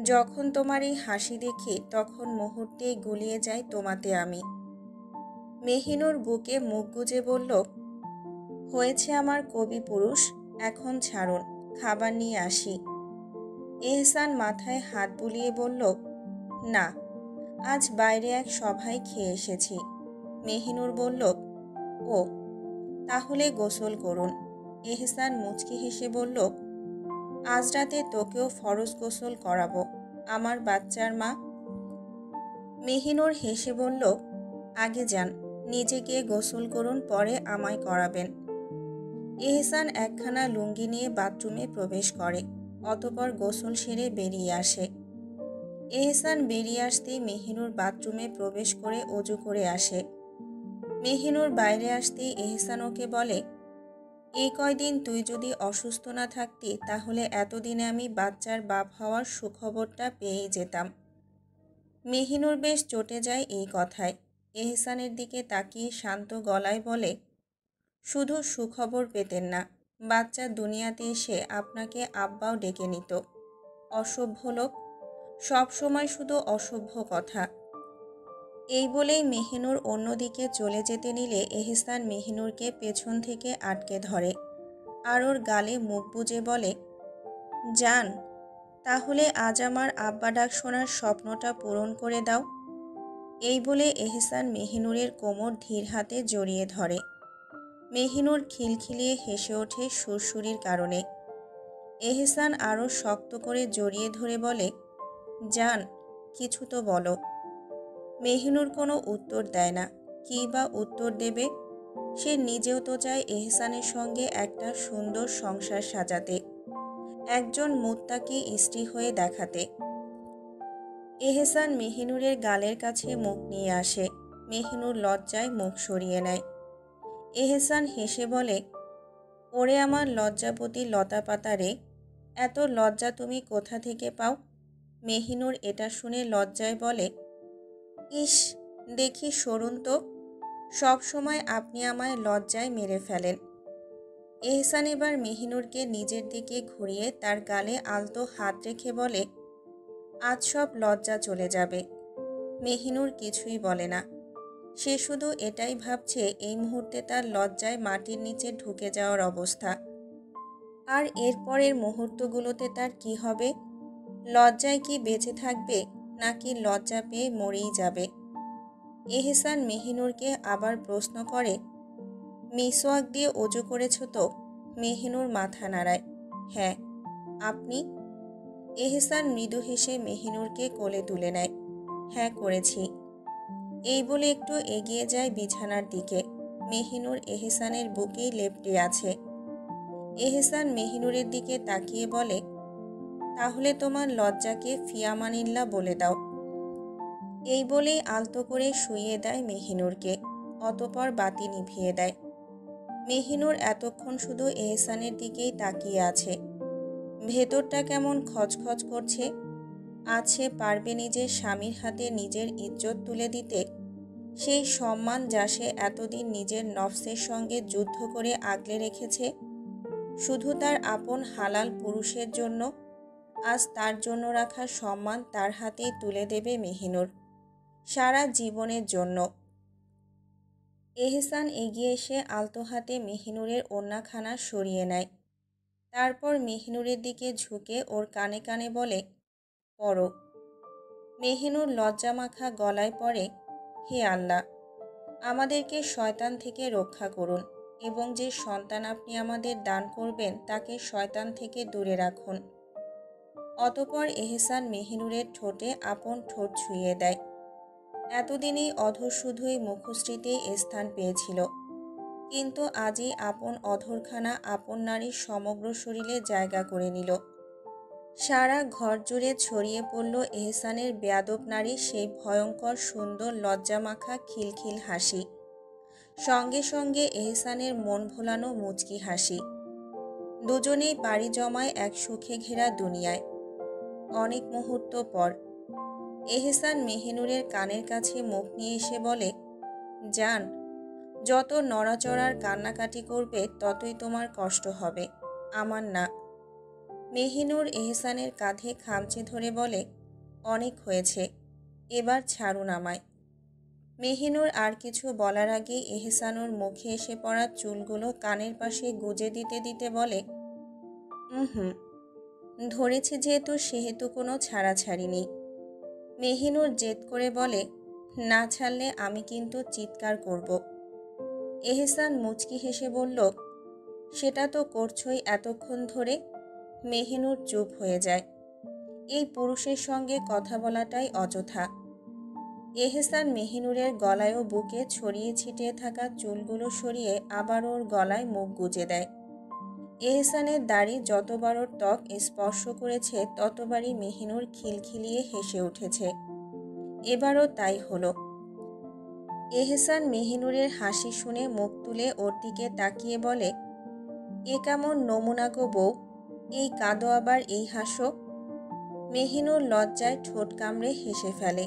Speaker 1: যখন তোমার এই হাসি দেখি তখন মুহূর্তেই গুলিয়ে যাই তোমাতে আমি। মেহিনুর বুকে মুখ গুজে বলল, হয়েছে আমার কবি পুরুষ, এখন ছাড়ুন, খাবার নিয়ে আসি। এহসান মাথায় হাত বুলিয়ে বলল, না, আজ বাইরে এক সভায় খেয়ে এসেছি। মেহিনুর বলল, ও, তাহলে গোসল করুন। এহসান মুচকি হেসে বলল, আজ রাতে তোকেও ফরজ গোসল করাবো, আমার বাচ্চার মা। মেহিনুর হেসে বলল, আগে যান, নিজে গিয়ে গোসল করুন, পরে আমায় করাবেন। এহসান একখানা লুঙ্গি নিয়ে বাথরুমে প্রবেশ করে। অতঃপর গোসল সেরে বেরিয়ে আসে। এহসান বেরিয়ে আসতেই মেহিনুর বাথরুমে প্রবেশ করে অজু করে আসে। মেহিনুর বাইরে আসতেই এহসান ওকে বলে, এই কয়দিন তুই যদি অসুস্থ না থাকতি তাহলে এতদিনে আমি বাচ্চার বাপ হওয়ার সুখবরটা পেয়েই যেতাম। মেহিনুর বেশ চটে যায় এই কথায়। এহসানের দিকে তাকিয়ে শান্ত গলায় বলে, শুধু সুখবর পেতেন না, বাচ্চা দুনিয়াতে এসে আপনাকে আব্বাও ডেকে নিত। অসভ্য লোক, সব সময় শুধু অসভ্য কথা। এই বলেই মেহিনুর অন্যদিকে চলে যেতে নিলে এহসান মেহিনুরকে পেছন থেকে আটকে ধরে আর ওর গালে মুখ বুজে বলে, জান, তাহলে আজ আমার আব্বা ডাক শোনার স্বপ্নটা পূরণ করে দাও। এই বলে এহসান মেহিনুরের কোমর ধীর হাতে জড়িয়ে ধরে। মেহিনুর খিলখিলিয়ে হেসে ওঠে সুরসুরির কারণে। এহসান আরও শক্ত করে জড়িয়ে ধরে বলে, জান, কিছু তো বলো। মেহিনুর কোনো উত্তর দেয় না। কী বা উত্তর দেবে? সে নিজেও তো চায় এহসানের সঙ্গে একটা সুন্দর সংসার সাজাতে, একজন মুত্তাকি স্ত্রী হয়ে দেখাতে। এহসান মেহিনুরের গালের কাছে মুখ নিয়ে আসে। মেহিনুর লজ্জায় মুখ সরিয়ে নেয়। এহসান হেসে বলে, ওরে আমার লজ্জাপতি লতা পাতা রে, এত লজ্জা তুমি কোথা থেকে পাও? মেহিনুর এটা শুনে লজ্জায় বলে, ইস, দেখি সরুন তো, সব সময় আপনি আমায় লজ্জায় মেরে ফেলেন। এহসান এবার মেহিনুরকে নিজের দিকে ঘুরিয়ে তার গালে আলতো হাত রেখে বলে, আজ সব লজ্জা চলে যাবে। মেহিনুর কিছুই বলে না। সে শুধু এটাই ভাবছে এই মুহূর্তে তার লজ্জায় মাটির নিচে ঢুকে যাওয়ার অবস্থা। আর এরপরের মুহূর্তগুলোতে তার কি হবে? লজ্জায় কি বেঁচে থাকবে, নাকি লজ্জা পেয়ে মরেই যাবে? এহসান মেহিনুরকে আবার প্রশ্ন করে, মিসওয়াক দিয়ে অজু করেছ তো? মেহিনুর মাথা নাড়ায়। হ্যাঁ। আপনি? এহসান মৃদু হেসে মেহিনুরকে কোলে তুলে নেয়। হ্যাঁ, করেছি। এই বলে একটু এগিয়ে যায় বিছানার দিকে। মেহিনুর এহসানের বুকেই লেপ্টে আছে। এহসান মেহিনুরের দিকে তাকিয়ে বলে, তাহলে তোমার লজ্জাকে ফিয়ামানিল্লাহ বলে দাও। এই বলেই আলতো করে শুইয়ে দেয় মেহিনুরকে। অতঃপর বাতি নিভিয়ে দেয়। মেহিনুর এতক্ষণ শুধু এহসানের দিকেই তাকিয়ে আছে। ভেতরটা কেমন খচখচ করছে। আজ সে পারবে নিজের স্বামীর হাতে নিজের ইজ্জত তুলে দিতে, সেই সম্মান যা সে এতদিন নিজের নফসের সঙ্গে যুদ্ধ করে আগলে রেখেছে, শুধু তার আপন হালাল পুরুষের জন্য। আজ তার জন্য রাখা সম্মান তার হাতেই তুলে দেবে মেহিনুর, সারা জীবনের জন্য। এহসান এগিয়ে এসে আলতো হাতে মেহিনুরের ওড়নাখানা সরিয়ে নেয়। তারপর মেহিনুরের দিকে ঝুঁকে ওর কানে কানে বলে, পড়ো। মেহিনুর লজ্জামাখা গলায় পড়ে, হে আল্লাহ, আমাদেরকে শয়তান থেকে রক্ষা করুন এবং যে সন্তান আপনি আমাদের দান করবেন তাকে শয়তান থেকে দূরে রাখুন। অতঃপর এহসান মেহিনুরের ঠোঁটে আপন ঠোঁট ছুঁয়ে দেয়। এতদিনেই অধর শুধুই মুখশ্রীতেই স্থান পেয়েছিল, কিন্তু আজই আপন অধরখানা আপন নারীর সমগ্র শরীরে জায়গা করে নিল। সারা ঘর জুড়ে ছড়িয়ে পড়ল এহসানের বেয়াদব নারীর সেই ভয়ঙ্কর সুন্দর লজ্জামাখা খিলখিল হাসি, সঙ্গে সঙ্গে এহসানের মন ভোলানো মুচকি হাসি। দুজনেই পাড়ি জমায় এক সুখে ঘেরা দুনিয়ায়। অনেক মুহূর্ত পর এহসান মেহিনুরের কানের কাছে মুখ নিয়ে এসে বলে, জান, যত নড়াচড়ার কান্নাকাটি করবে ততই তোমার কষ্ট হবে, আমার না। মেহিনুর এহসানের কাঁধে খামচে ধরে বলে, অনেক হয়েছে, এবার ছাড়ুন আমায়। মেহিনুর আর কিছু বলার আগে এহসানুর মুখে এসে পড়া চুলগুলো কানের পাশে গুজে দিতে দিতে বলে, হুম, ধরেছি যেহেতু সেহেতু কোনো ছাড়াছাড়ি নেই। মেহিনুর জেদ করে বলে, না ছাড়লে আমি কিন্তু চিৎকার করব। এহসান মুচকি হেসে বলল, সেটা তো করছই এতক্ষণ ধরে। মেহিনুর চুপ হয়ে যায়। এই পুরুষের সঙ্গে কথা বলাটাই অযথা। এহসান মেহিনুরের গলায় ও বুকে ছড়িয়ে ছিটিয়ে থাকা চুলগুলো সরিয়ে আবার ওর গলায় মুখ গুজে দেয়। এহসানের দাড়ি যতবার ওর ত্বক স্পর্শ করেছে ততবারই মেহিনুর খিলখিলিয়ে হেসে উঠেছে। এবারও তাই হলো। এহসান মেহিনুরের হাসি শুনে মুখ তুলে ওর দিকে তাকিয়ে বলে, এ কেমন নমুনা গো বউ, এই কাঁদো আবার এই হাসো। মেহিনুর লজ্জায় ঠোঁট কামড়ে হেসে ফেলে।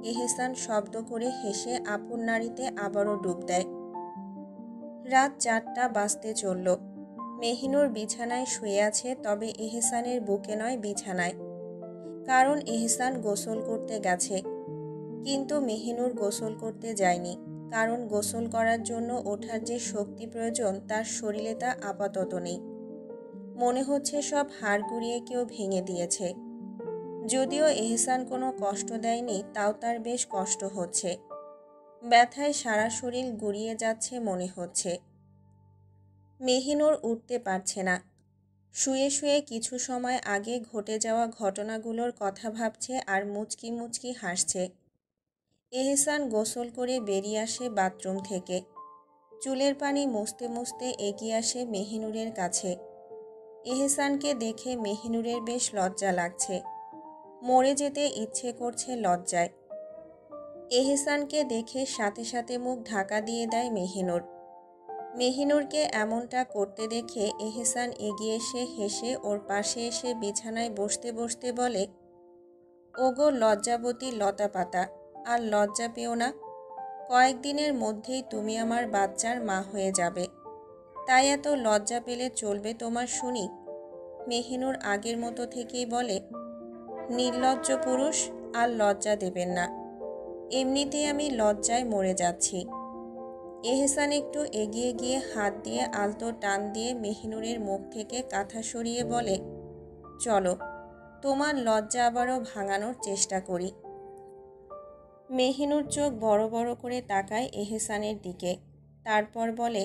Speaker 1: এহসান শব্দ করে হেসে আপন নাড়িতে আবারও ডুব দেয়। রাত 4টা বাজতে চলল। মেহিনুর বিছানায় শুয়ে আছে, তবে এহসানের বুকে নয়, বিছানায়। কারণ এহসান গোসল করতে গেছে, কিন্তু মেহিনুর গোসল করতে যায়নি, কারণ গোসল করার জন্য ওঠার যে শক্তি প্রয়োজন তার শরীরে তা আপাতত নেই। মনে হচ্ছে সব হাড় গুড়িয়ে কেউ ভেঙে দিয়েছে। যদিও এহসান কোনো কষ্ট দেয়নি, তাও তার বেশ কষ্ট হচ্ছে। ব্যথায় সারা শরীর গুড়িয়ে যাচ্ছে মনে হচ্ছে। মেহিনুর উঠতে পারছে না। শুয়ে শুয়ে কিছু সময় আগে ঘটে যাওয়া ঘটনাগুলোর কথা ভাবছে আর মুচকি মুচকি হাসছে। এহসান গোসল করে বেরিয়ে আসে বাথরুম থেকে। চুলের পানি মুছতে মুছতে এগিয়ে আসে মেহিনুরের কাছে। এহসানকে দেখে মেহিনুরের বেশ লজ্জা লাগছে। মরে যেতে ইচ্ছে করছে লজ্জায়। এহসানকে দেখে সাথে সাথে মুখ ঢাকা দিয়ে দেয় মেহিনুর। মেহিনুরকে এমনটা করতে দেখে এহসান এগিয়ে এসে হেসে ওর পাশে এসে বিছানায় বসতে বসতে বলে, ওগো লজ্জাবতী লতা পাতা, আর লজ্জা পেও না। কয়েকদিনের মধ্যেই তুমি আমার বাচ্চার মা হয়ে যাবে, তাই এত লজ্জা পেলে চলবে তোমার শুনি? মেহিনুর আগের মতো থেকেই বলে, নির্লজ্জ পুরুষ, আর লজ্জা দেবেন না, এমনিতেই আমি লজ্জায় মরে যাচ্ছি। এহসান একটু এগিয়ে গিয়ে হাত দিয়ে আলতো টান দিয়ে মেহিনুরের মুখ থেকে কাঁথা সরিয়ে বলে, চলো, তোমার লজ্জা আবারও ভাঙানোর চেষ্টা করি। মেহিনুর চোখ বড় বড় করে তাকায় এহসানের দিকে। তারপর বলে,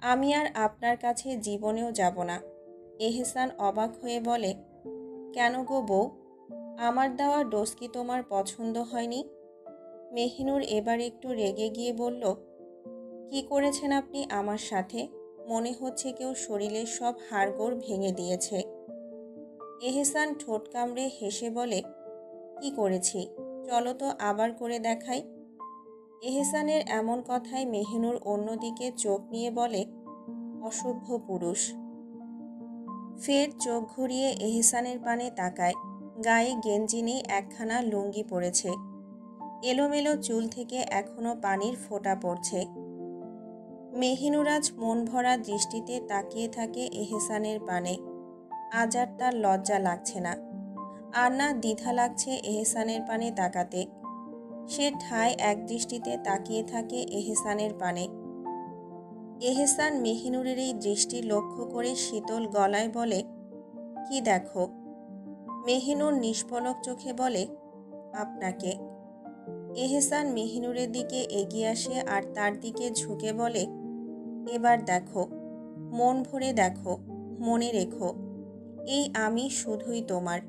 Speaker 1: আমি আর আপনার কাছে জীবনেও যাব না। এহসান অবাক হয়ে বলে, কেন গো বউ, আমার দেওয়া ডোজ কি তোমার পছন্দ হয়নি? মেহিনুর এবার একটু রেগে গিয়ে বলল, কি করেছেন আপনি আমার সাথে? মনে হচ্ছে কেউ শরীরের সব হাড়গোড় ভেঙে দিয়েছে। এহসান ঠোঁট কামড়ে হেসে বলে, কি করেছি? চলো তো আবার করে দেখাই। এহসানের এমন কথায় মেহিনুর অন্যদিকে চোখ নিয়ে বলে, অসভ্য পুরুষ। ফের চোখ ঘুরিয়ে এহসানের পানে তাকায়। গায়ে গেঞ্জি নেই, একখানা লুঙ্গি পরেছে। এলোমেলো চুল থেকে এখনো পানির ফোঁটা পড়ছে। মেহিনুর আজ মন ভরা দৃষ্টিতে তাকিয়ে থাকে এহসানের পানে। আজ আর তার লজ্জা লাগছে না, আর না দ্বিধা লাগছে এহসানের পানে তাকাতে। সে ঠায় এক দৃষ্টিতে তাকিয়ে থাকে এহসানের পানে। এহসান মেহিনুরের এই দৃষ্টি লক্ষ্য করে শীতল গলায় বলে, কি দেখো? মেহিনুর নিষ্পলক চোখে বলে, আপনাকে। এহসান মেহিনুরের দিকে এগিয়ে আসে আর তার দিকে ঝুঁকে বলে, এবার দেখো, মন ভরে দেখো, মনে রেখো, এই আমি শুধুই তোমার।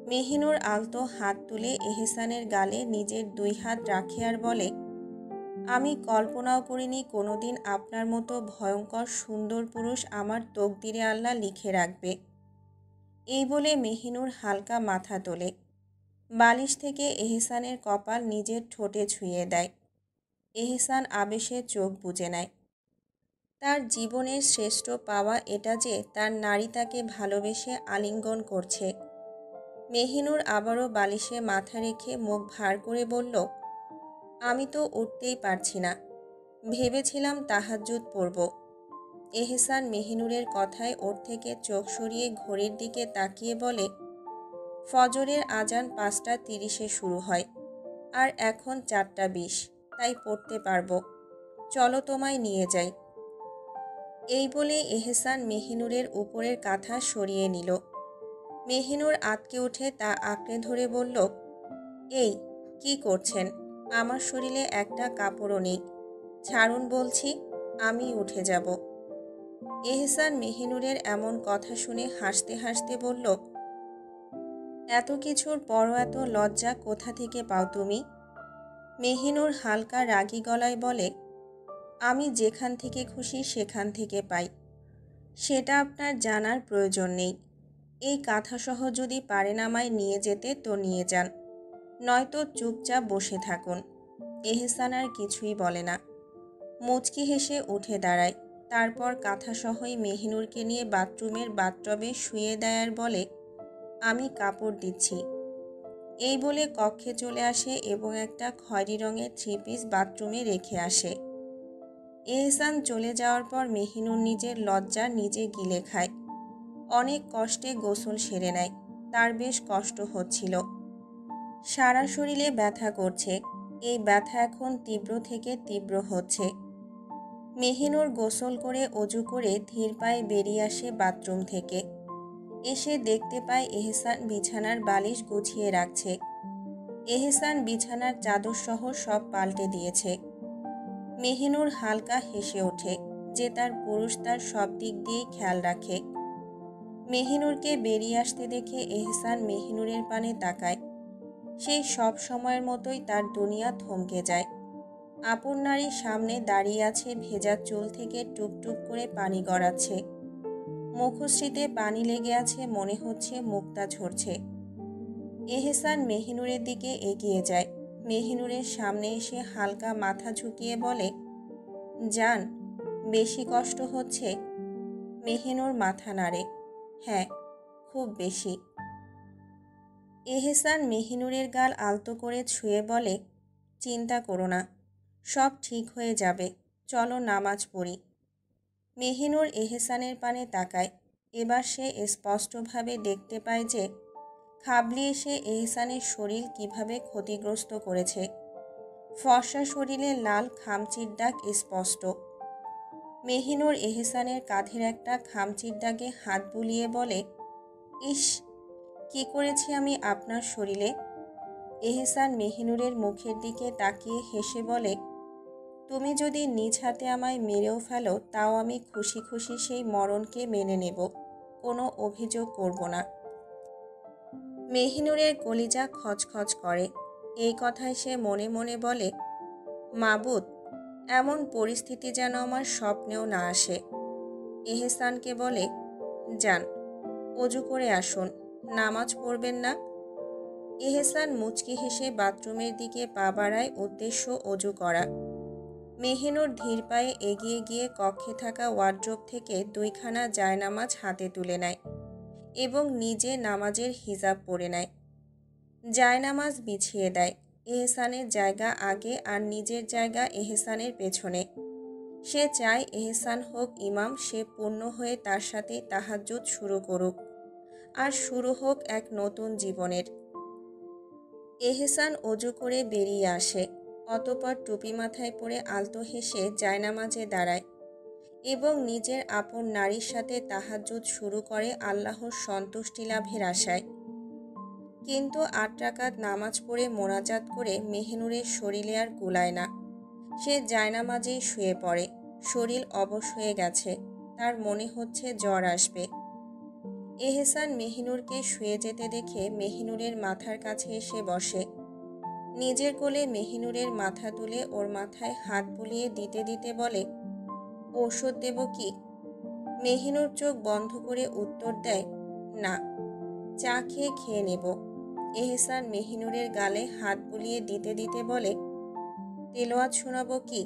Speaker 1: মেহিনুর আলতো হাত তুলে এহসানের গালে নিজের দুই হাত রাখে আর বলে, আমি কল্পনাও করিনি কোনোদিন আপনার মতো ভয়ঙ্কর সুন্দর পুরুষ আমার তকদিরে আল্লাহ লিখে রাখবে। এই বলে মেহিনুর হালকা মাথা তোলে। বালিশ থেকে এহসানের কপাল নিজের ঠোঁটে ছুঁয়ে দেয়। এহসান আবেশে চোখ বুজে নেয়। তার জীবনের শ্রেষ্ঠ পাওয়া এটা যে তার নারী তাকে ভালোবেসে আলিঙ্গন করছে। মেহিনুর আবারও বালিশে মাথা রেখে মুখ ভার করে বলল, আমি তো উঠতেই পারছি না, ভেবেছিলাম তাহাজ্জুদ পড়ব। এহসান মেহিনুরের কথায় ওর থেকে চোখ সরিয়ে ঘড়ির দিকে তাকিয়ে বলে, ফজরের আজান 5:30-এ শুরু হয়, আর এখন 4:20, তাই পড়তে পারবো। চলো তোমায় নিয়ে যাই। এই বলে এহসান মেহিনুরের উপরের কাঁথা সরিয়ে নিল। মেহিনুর আঁতকে উঠে তা আঁকড়ে ধরে বলল, এই কি করছেন? আমার শরীরে একটা কাপড়ও নেই, ছাড়ুন বলছি, আমি উঠে যাব। এহসান মেহিনুরের এমন কথা শুনে হাসতে হাসতে বলল, এত কিছুর পরও এত লজ্জা কোথা থেকে পাও তুমি? মেহিনুর হালকা রাগী গলায় বলে, আমি যেখান থেকে খুশি সেখান থেকে পাই, সেটা আপনার জানার প্রয়োজন নেই। এই কাঁথাসহ যদি পারেন আমায় নিয়ে যেতে তো নিয়ে যান, নয়তো চুপচাপ বসে থাকুন। এহসান আর কিছুই বলে না, মুচকি হেসে উঠে দাঁড়ায়। তারপর কাঁথাসহই মেহিনুরকে নিয়ে বাথরুমের বাথটবে শুয়ে দেয় আর বলে, আমি কাপড় দিচ্ছি। এই বলে কক্ষে চলে আসে এবং একটা খয়েরি রঙের 3 পিস বাথরুমে রেখে আসে। এহসান চলে যাওয়ার পর মেহিনুর নিজের লজ্জা নিজে গিলে খায়। অনেক কষ্টে গোসল সেরে নেয়। তার বেশ কষ্ট হচ্ছিল, সারা শরীরে ব্যথা করছে। এই ব্যথা এখন তীব্র থেকে তীব্র হচ্ছে। মেহিনুর গোসল করে অজু করে ধীর পায়ে বেরিয়ে আসে বাথরুম থেকে। এসে দেখতে পায় এহসান বিছানার বালিশ গুছিয়ে রাখছে। এহসান বিছানার চাদর সহ সব পাল্টে দিয়েছে। মেহিনুর হালকা হেসে ওঠে যে তার পুরুষ তার সব দিক দিয়েই খেয়াল রাখে। মেহিনুরকে বেরিয়ে আসতে দেখে এহসান মেহিনুরের পানে তাকায়। সেই সব সময়ের মতোই তার দুনিয়া থমকে যায়। আপন নারীর সামনে দাঁড়িয়ে আছে, ভেজা চুল থেকে টুপটুপ করে পানি গড়াচ্ছে। মুখশ্রীতে পানি লেগে আছে, মনে হচ্ছে মুক্তা ঝরছে। এহসান মেহিনুরের দিকে এগিয়ে যায়। মেহিনুরের সামনে এসে হালকা মাথা ঝুঁকিয়ে বলে, জান, বেশি কষ্ট হচ্ছে? মেহিনুর মাথা নাড়ে, হ্যাঁ, খুব বেশি। এহসান মেহিনুরের গাল আলতো করে ছুঁয়ে বলে, চিন্তা করো না, সব ঠিক হয়ে যাবে, চলো নামাজ পড়ি। মেহিনুর এহসানের পানে তাকায়। এবার সে স্পষ্টভাবে দেখতে পায় যে খাবলি এসে এহসানের শরীর কিভাবে ক্ষতিগ্রস্ত করেছে। ফর্সা শরীরে লাল খামচির দাগ স্পষ্ট। মেহিনুর এহসানের কাঁধের একটা খামচির দাগে হাত বুলিয়ে বলে, ইস, কি করেছি আমি আপনার শরীরে? এহসান মেহিনুরের মুখের দিকে তাকিয়ে হেসে বলে, তুমি যদি নিজ হাতে আমায় মেরেও ফেলো তাও আমি খুশি খুশি সেই মরণকে মেনে নেব, কোনো অভিযোগ করব না। মেহিনুরের কলিজা খচখচ করে। এই কথায় সে মনে মনে বলে, মাবুদ, এমন পরিস্থিতি যেন আমার স্বপ্নেও না আসে। এহসানকে বলে, যান, অজু করে আসুন, নামাজ পড়বেন না? এহসান মুচকি হেসে বাথরুমের দিকে পা বাড়ায়, উদ্দেশ্য অজু করা। মেহিনুর ধীর পায়ে এগিয়ে গিয়ে কক্ষে থাকা ওয়ার্ড্রোব থেকে 2খানা জায়নামাজ হাতে তুলে নেয় এবং নিজে নামাজের হিজাব পরে নেয়। জায়নামাজ বিছিয়ে দেয়। এহসানের জায়গা আগে আর নিজের জায়গা এহসানের পেছনে। সে চায় এহসান হোক ইমাম, সে পূর্ণ হয়ে তার সাথে তাহাজ্জুদ শুরু করুক, আর শুরু হোক এক নতুন জীবনের। এহসান অজু করে বেরিয়ে আসে, অতঃপর টুপি মাথায় পরে আলতো হেসে জায়নামাজে দাঁড়ায় এবং নিজের আপন নারীর সাথে তাহাজ্জুদ শুরু করে আল্লাহর সন্তুষ্টি লাভের আশায়। কিন্তু 8 রাকাত নামাজ পড়ে মোনাজাত করে মেহিনুরের শরীরে আর কুলায় না। সে জায়নামাজেই শুয়ে পড়ে। শরীর অবশ হয়ে গেছে, তার মনে হচ্ছে জ্বর আসবে। এহসান মেহিনুরকে শুয়ে যেতে দেখে মেহিনুরের মাথার কাছে এসে বসে। নিজের কোলে মেহিনুরের মাথা তুলে ওর মাথায় হাত বুলিয়ে দিতে দিতে বলে, ঔষধ দেব কি? মেহিনুর চোখ বন্ধ করে উত্তর দেয়, না, চা খেয়ে নেব। এহসান মেহিনুরের গালে হাত বুলিয়ে দিতে দিতে বলে, তেলাওয়াত শোনাবো কি?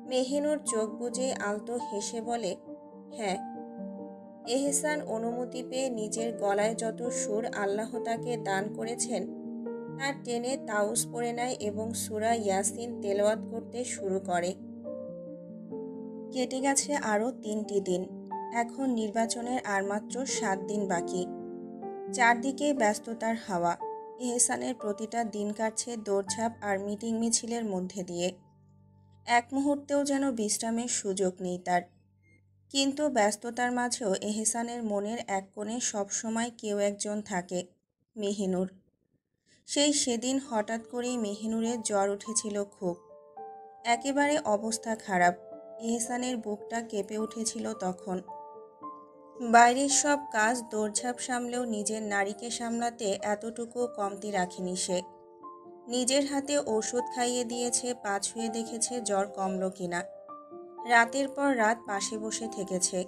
Speaker 1: মেহিনুর চোখ বুজে আলতো হেসে বলে, হ্যাঁ। এহসান অনুমতি পেয়ে নিজের গলায় যত সুর আল্লাহ তাকে দান করেছেন তার টেনে তাউস পড়ে নেয় এবং সূরা ইয়াসিন তেলাওয়াত করতে শুরু করে। কেটে গেছে আরও 3টি দিন। এখন নির্বাচনের আর মাত্র 7 দিন বাকি। চারদিকে ব্যস্ততার হাওয়া। এহসানের প্রতিটা দিন কাটছে দৌড়ঝাঁপ আর মিটিং মিছিলের মধ্যে দিয়ে। এক মুহূর্তেও যেন বিশ্রামের সুযোগ নেই তার। কিন্তু ব্যস্ততার মাঝেও এহসানের মনের এক কোণে সবসময় কেউ একজন থাকে, মেহিনুর। সেদিন হঠাৎ করেই মেহিনুরের জ্বর উঠেছিল খুব। একেবারে অবস্থা খারাপ। এহসানের বুকটা কেঁপে উঠেছিল তখন। বাইরের সব কাজ দৌড়ঝাঁপ সামলেও নিজের নারীকে সামলাতে এতটুকু কমতি রাখেনি সে। নিজের হাতে ওষুধ খাইয়ে দিয়েছে, পা ছুঁয়ে দেখেছে জ্বর কমল কিনা। রাতের পর রাত পাশে বসে থেকেছে।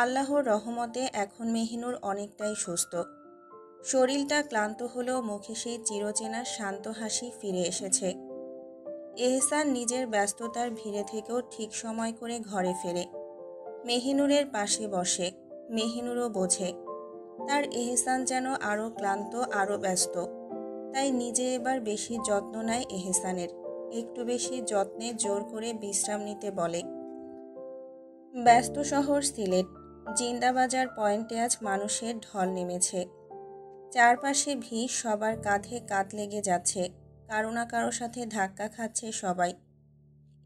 Speaker 1: আল্লাহর রহমতে এখন মেহিনুর অনেকটাই সুস্থ। শরীরটা ক্লান্ত হলেও মুখে সেই চিরচেনা শান্ত হাসি ফিরে এসেছে। এহসান নিজের ব্যস্ততার ভিড়ে থেকেও ঠিক সময় করে ঘরে ফেরে। মেহিনুরের পাশে বসে। মেহিনুরও বোঝে তার এহসান যেন আরও ক্লান্ত, আরও ব্যস্ত। তাই নিজে এবার বেশি যত্ন নেয় এহসানের। একটু বেশি যত্নে জোর করে বিশ্রাম নিতে বলে। ব্যস্ত শহর সিলেট। জিন্দাবাজার পয়েন্টে আজ মানুষের ঢল নেমেছে। চারপাশে ভিড়, সবার কাঁধে কাঁধ লেগে যাচ্ছে। কারো না কারো সাথে ধাক্কা খাচ্ছে সবাই।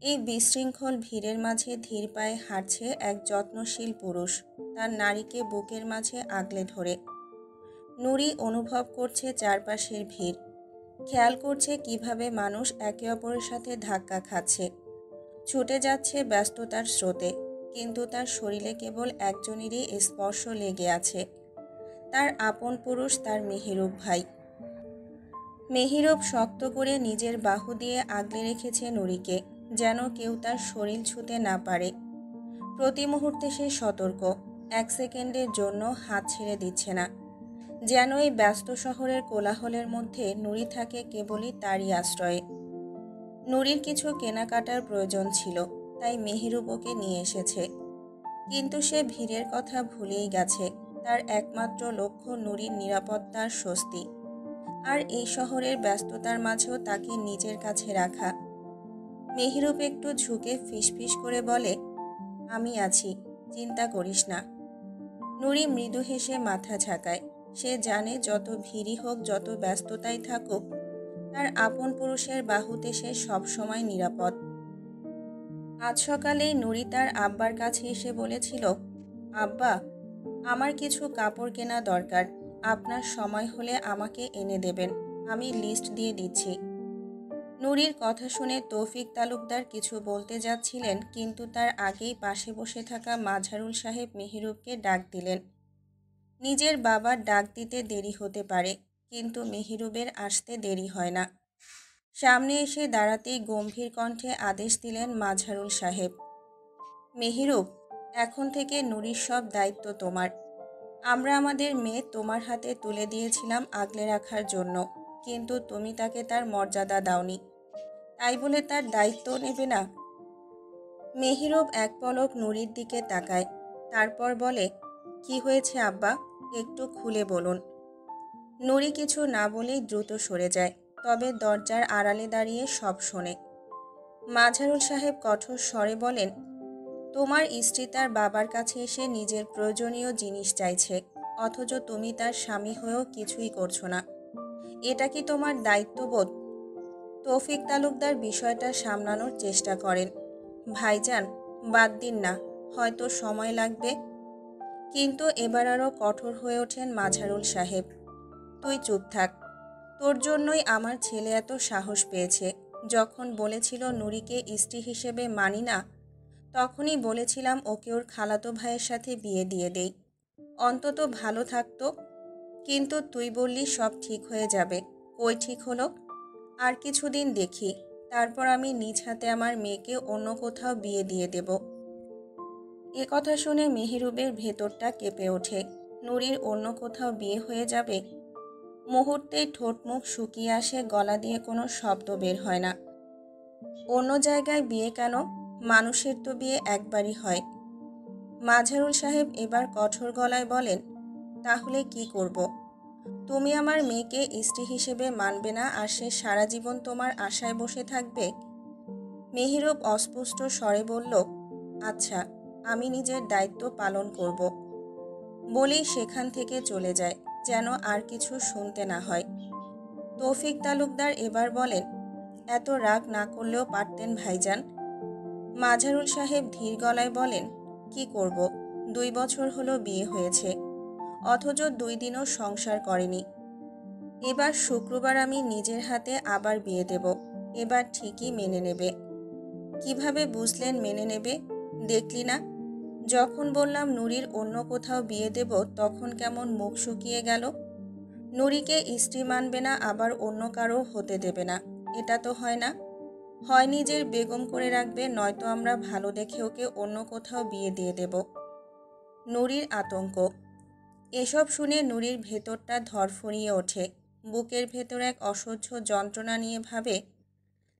Speaker 1: এই বিশৃঙ্খল ভিড়ের মাঝে ধীর পায়ে হাঁটছে এক যত্নশীল পুরুষ, তার নারীকে বুকের মাঝে আগলে ধরে। নুরি অনুভব করছে চারপাশের ভিড়। খেয়াল করছে কিভাবে মানুষ একে অপরের সাথে ধাক্কা খাচ্ছে, ছুটে যাচ্ছে ব্যস্ততার স্রোতে। কিন্তু তার শরীরে কেবল একজনেরই স্পর্শ লেগে আছে, তার আপন পুরুষ, তার মেহেরুব ভাই। মেহিরব শক্ত করে নিজের বাহু দিয়ে আগলে রেখেছে নুরিকে, যেন কেউ তার শরীর ছুঁতে না পারে। প্রতি মুহূর্তে সে সতর্ক, 1 সেকেন্ডের জন্য হাত ছেড়ে দিচ্ছে না। যেন এই ব্যস্ত শহরের কোলাহলের মধ্যে নুরি থাকে কেবলই তারই আশ্রয়ে। নুরির কিছু কেনাকাটার প্রয়োজন ছিল, তাই মেহিরুব ওকে নিয়ে এসেছে। কিন্তু সে ভিড়ের কথা ভুলেই গেছে। তার একমাত্র লক্ষ্য নুরির নিরাপত্তার স্বস্তি, আর এই শহরের ব্যস্ততার মাঝেও তাকে নিজের কাছে রাখা। মেহিরুব একটু ঝুঁকে ফিসফিস করে বলে, আমি আছি, চিন্তা করিস না। নুরি মৃদু হেসে মাথা ঝাঁকায়। সে জানে যত ভিড়ই হোক, যত ব্যস্ততাই থাকুক, তার আপন পুরুষের বাহুতে সে সবসময় নিরাপদ। আজ সকালেই নুরি তার আব্বার কাছে এসে বলেছিল, আব্বা, আমার কিছু কাপড় কেনা দরকার, আপনার সময় হলে আমাকে এনে দেবেন, আমি লিস্ট দিয়ে দিচ্ছি। নুরির কথা শুনে তৌফিক তালুকদার কিছু বলতে যাচ্ছিলেন, কিন্তু তার আগেই পাশে বসে থাকা মাঝারুল সাহেব মেহেরুবকে ডাক দিলেন। নিজের বাবার ডাক দিতে দেরি হতে পারে, কিন্তু মেহেরুবের আসতে দেরি হয় না। সামনে এসে দাঁড়াতেই গম্ভীর কণ্ঠে আদেশ দিলেন মাঝারুল সাহেব, মেহেরুব, এখন থেকে নুরির সব দায়িত্ব তোমার। আমরা আমাদের মেয়ে তোমার হাতে তুলে দিয়েছিলাম আগলে রাখার জন্য, কিন্তু তুমি তাকে তার মর্যাদা দাওনি, তাই বলে তার দায়িত্ব নেবে না? মেহেরুব এক পলক নুরির দিকে তাকায়, তারপর বলে, কি হয়েছে আব্বা, একটু খুলে বলুন। নুরি কিছু না বলেই দ্রুত সরে যায়, তবে দরজার আড়ালে দাঁড়িয়ে সব শোনে। মাঝারুল সাহেব কঠোর স্বরে বলেন, তোমার স্ত্রী তার বাবার কাছে এসে নিজের প্রয়োজনীয় জিনিস চাইছে, অথচ তুমি তার স্বামী হয়েও কিছুই করছো না। এটা কি তোমার দায়িত্ববোধ? তৌফিক তালুকদার বিষয়টা সামলানোর চেষ্টা করেন। ভাইজান, বাদ দিন না, হয়তো সময় লাগবে। কিন্তু এবার আরও কঠোর হয়ে ওঠেন মাঝারুল সাহেব। তুই চুপ থাক, তোর জন্যই আমার ছেলে এত সাহস পেয়েছে। যখন বলেছিল নুরিকে স্ত্রী হিসেবে মানি না, তখনই বলেছিলাম ওকে ওর খালাতো ভাইয়ের সাথে বিয়ে দিয়ে দেই, অন্তত ভালো থাকতো। কিন্তু তুই বললি সব ঠিক হয়ে যাবে, কই ঠিক হলো? আর কিছুদিন দেখি, তারপর আমি নিজ হাতে আমার মেয়েকে অন্য কোথাও বিয়ে দিয়ে দেব। এ কথা শুনে মেহেরুবের ভেতরটা কেঁপে ওঠে। নুরির অন্য কোথাও বিয়ে হয়ে যাবে? মুহূর্তেই ঠোঁট মুখ শুকিয়ে আসে, গলা দিয়ে কোনো শব্দ বের হয় না। অন্য জায়গায় বিয়ে কেন? মানুষের তো বিয়ে একবারই হয়। মাঝারুল সাহেব এবার কঠোর গলায় বলেন, তাহলে কি করব? তুমি আমার মেয়েকে স্ত্রী হিসেবে মানবে না, আর সে সারা জীবন তোমার আশায় বসে থাকবে? মেহেরুব অস্পষ্ট স্বরে বলল, আচ্ছা, আমি নিজের দায়িত্ব পালন করব। বলেই সেখান থেকে চলে যায়, যেন আর কিছু শুনতে না হয়। তৌফিক তালুকদার এবার বলেন, এত রাগ না করলেও পারতেন ভাইজান। মাঝারুল সাহেব ধীর গলায় বলেন, কি করব, 2 বছর হলো বিয়ে হয়েছে, অথচ 2 দিনও সংসার করেনি। এবার শুক্রবার আমি নিজের হাতে আবার বিয়ে দেব, এবার ঠিকই মেনে নেবে। কিভাবে বুঝলেন মেনে নেবে? দেখলি না, যখন বললাম নুরির অন্য কোথাও বিয়ে দেব, তখন কেমন মুখ শুকিয়ে গেল। নুরিকে স্ত্রী মানবে না, আবার অন্য কারো হতে দেবে না, এটা তো হয় না। হয় নিজের বেগম করে রাখবে, নয়তো আমরা ভালো দেখে ওকে অন্য কোথাও বিয়ে দিয়ে দেব। নুরির আতঙ্ক। এসব শুনে নুরির ভেতরটা ধরফরিয়ে ওঠে। বুকের ভেতর এক অসহ্য যন্ত্রণা নিয়ে ভাবে,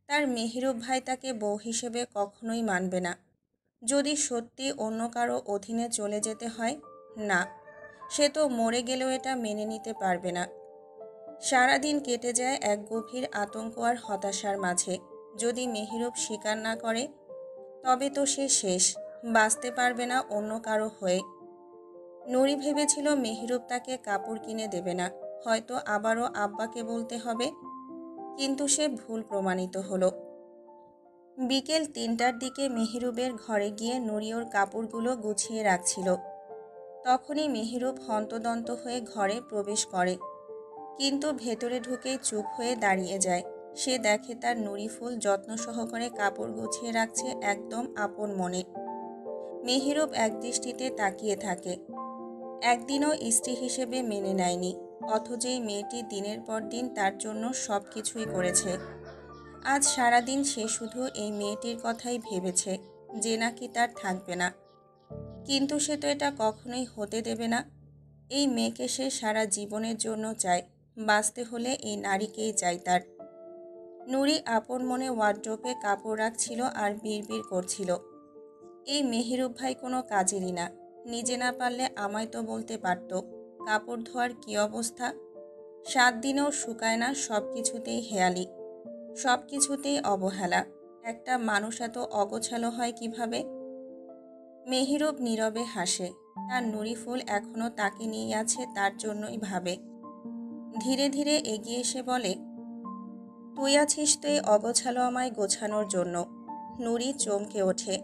Speaker 1: তার মেহেরুব ভাই তাকে বউ হিসেবে কখনোই মানবে না। যদি সত্যি অন্য কারো অধীনে চলে যেতে হয়, না, সে তো মরে গেলেও এটা মেনে নিতে পারবে না। সারাদিন কেটে যায় এক গভীর আতঙ্ক আর হতাশার মাঝে। যদি মেহেরুব স্বীকার না করে, তবে তো সে শেষ, বাঁচতে পারবে না অন্য কারো হয়ে। নুরি ভেবেছিল মেহেরুব তাকে কাপড় কিনে দেবে না, হয়তো আবারও আব্বাকে বলতে হবে, কিন্তু সে ভুল প্রমাণিত হলো। বিকেল 3টার দিকে মেহেরুবের ঘরে গিয়ে নুরি ওর কাপড়গুলো গুছিয়ে রাখছিল। তখনই মেহেরুব হন্তদন্ত হয়ে ঘরে প্রবেশ করে, কিন্তু ভেতরে ঢুকেই চুপ হয়ে দাঁড়িয়ে যায়। সে দেখে তার নুরি ফুল যত্ন সহকারে কাপড় গুছিয়ে রাখছে একদম আপন মনে। মেহেরুব একদৃষ্টিতে তাকিয়ে থাকে। একদিনও স্ত্রী হিসেবে মেনে নেয়নি, অথচ এই মেয়েটি দিনের পর দিন তার জন্য সব কিছুই করেছে। আজ সারাদিন সে শুধু এই মেয়েটির কথাই ভেবেছে, যে নাকি তার থাকবে না। কিন্তু সে তো এটা কখনোই হতে দেবে না। এই মেয়েকে সে সারা জীবনের জন্য চায়, বাঁচতে হলে এই নারীকেই চাই তার। নুরি আপন মনে ওয়ার্ড্রোবে কাপড় রাখছিল আর বিড়বিড় করছিল, এই মেহেরুব ভাই কোনো কাজেরই না, নিজে না পারলে আমায় তো বলতে পারত। কাপড় ধোয়ার কী অবস্থা, 7 দিনেও শুকায় না, সব কিছুতেই হেয়ালি, সব কিছুতেই অবহেলা। একটা মানুষ এত অগোছালো হয় কিভাবে? মেহেরুব নীরবে হাসে, তার নুরি ফুল এখনও তাকে নিয়ে আছে, তার জন্যই ভাবে। ধীরে ধীরে এগিয়ে এসে বলে, তুই আছিস তো এই অগোছালো আমায় গোছানোর জন্য। নুরি চমকে ওঠে,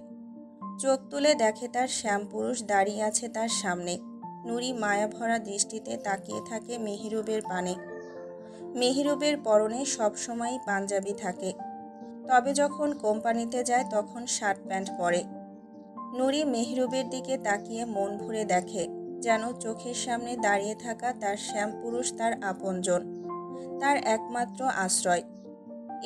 Speaker 1: চোখ তুলে দেখে তার শ্যামপুরুষ দাঁড়িয়ে আছে তার সামনে। নুরি মায়া ভরা দৃষ্টিতে তাকিয়ে থাকে মেহেরুবের পানে। মেহরুবের পরনে সবসময়ই পাঞ্জাবি থাকে, তবে যখন কোম্পানিতে যায় তখন শার্ট প্যান্ট পরে। নুরি মেহরুবের দিকে তাকিয়ে মন ভরে দেখে, যেন চোখের সামনে দাঁড়িয়ে থাকা তার শ্যামপুরুষ তার আপনজন, তার একমাত্র আশ্রয়।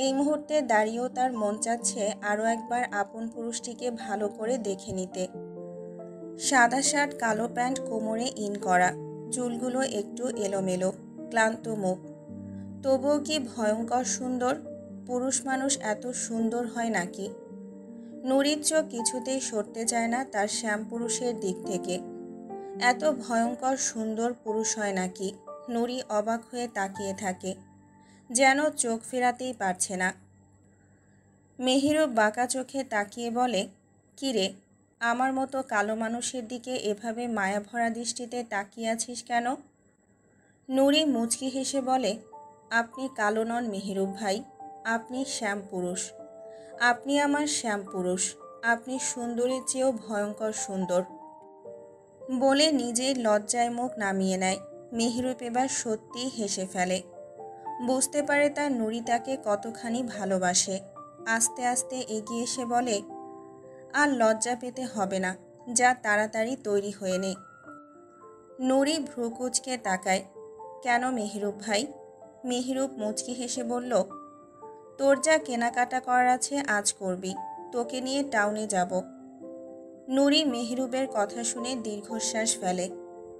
Speaker 1: এই মুহূর্তে দাঁড়িয়েও তার মন চাচ্ছে আরও একবার আপন পুরুষটিকে ভালো করে দেখে নিতে। সাদা শার্ট, কালো প্যান্ট, কোমরে ইন করা, চুলগুলো একটু এলোমেলো, ক্লান্ত মুখ। তবুও কি ভয়ঙ্কর সুন্দর! পুরুষ মানুষ এত সুন্দর হয় নাকি? নুরির চোখ কিছুতেই সরতে চায় না তার শ্যামপুরুষের দিক থেকে। এত ভয়ঙ্কর সুন্দর পুরুষ হয় নাকি? নুরি অবাক হয়ে তাকিয়ে থাকে, যেন চোখ ফেরাতেই পারছে না। মেহেরুব বাঁকা চোখে তাকিয়ে বলে, কিরে, আমার মতো কালো মানুষের দিকে এভাবে মায়াভরা দৃষ্টিতে তাকিয়ে আছিস কেন? নুরি মুচকি হেসে বলে, আপনি কালো নন মেহেরুব ভাই, আপনি শ্যামপুরুষ। আপনি আমার শ্যামপুরুষ। আপনি সুন্দরীর চেয়েও ভয়ঙ্কর সুন্দর। বলে নিজেই লজ্জায় মুখ নামিয়ে নেয়। মেহেরুব এবার সত্যিই হেসে ফেলে। বুঝতে পারে তার নুরি তাকে কতখানি ভালোবাসে। আস্তে আস্তে এগিয়ে এসে বলে, আর লজ্জা পেতে হবে না, যা তাড়াতাড়ি তৈরি হয়ে নে। নুরি ভ্রু কুঁচকে তাকায়, কেন মেহেরুব ভাই? মেহেরুব মুচকি হেসে বলল, তোর যা কেনাকাটা করার আছে আজ করবি, তোকে নিয়ে টাউনে যাব। নুরি মেহেরুবের কথা শুনে দীর্ঘশ্বাস ফেলে।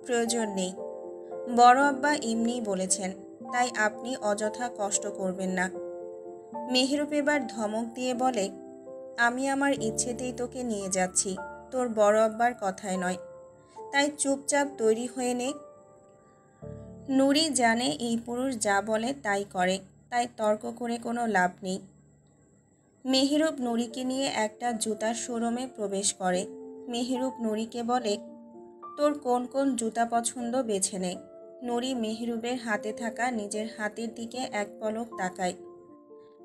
Speaker 1: প্রয়োজন নেই, বড় আব্বা এমনিই বলেছেন, তাই আপনি অযথা কষ্ট করবেন না। মেহেরুব এবার ধমক দিয়ে বলে, আমি আমার ইচ্ছেতেই তোকে নিয়ে যাচ্ছি, তোর বড় আব্বার কথায় নয়, তাই চুপচাপ তৈরি হয়ে নে। নুরি জানে এই পুরুষ যা বলে তাই করে, তাই তর্ক করে কোনো লাভ নেই। মেহেরুব নুরিকে নিয়ে একটা জুতার শোরুমে প্রবেশ করে। মেহেরুব নুরিকে বলে, তোর কোন কোন জুতা পছন্দ বেছে নে। নুরি মেহেরুবের হাতে থাকা নিজের হাতের দিকে এক পলক তাকায়।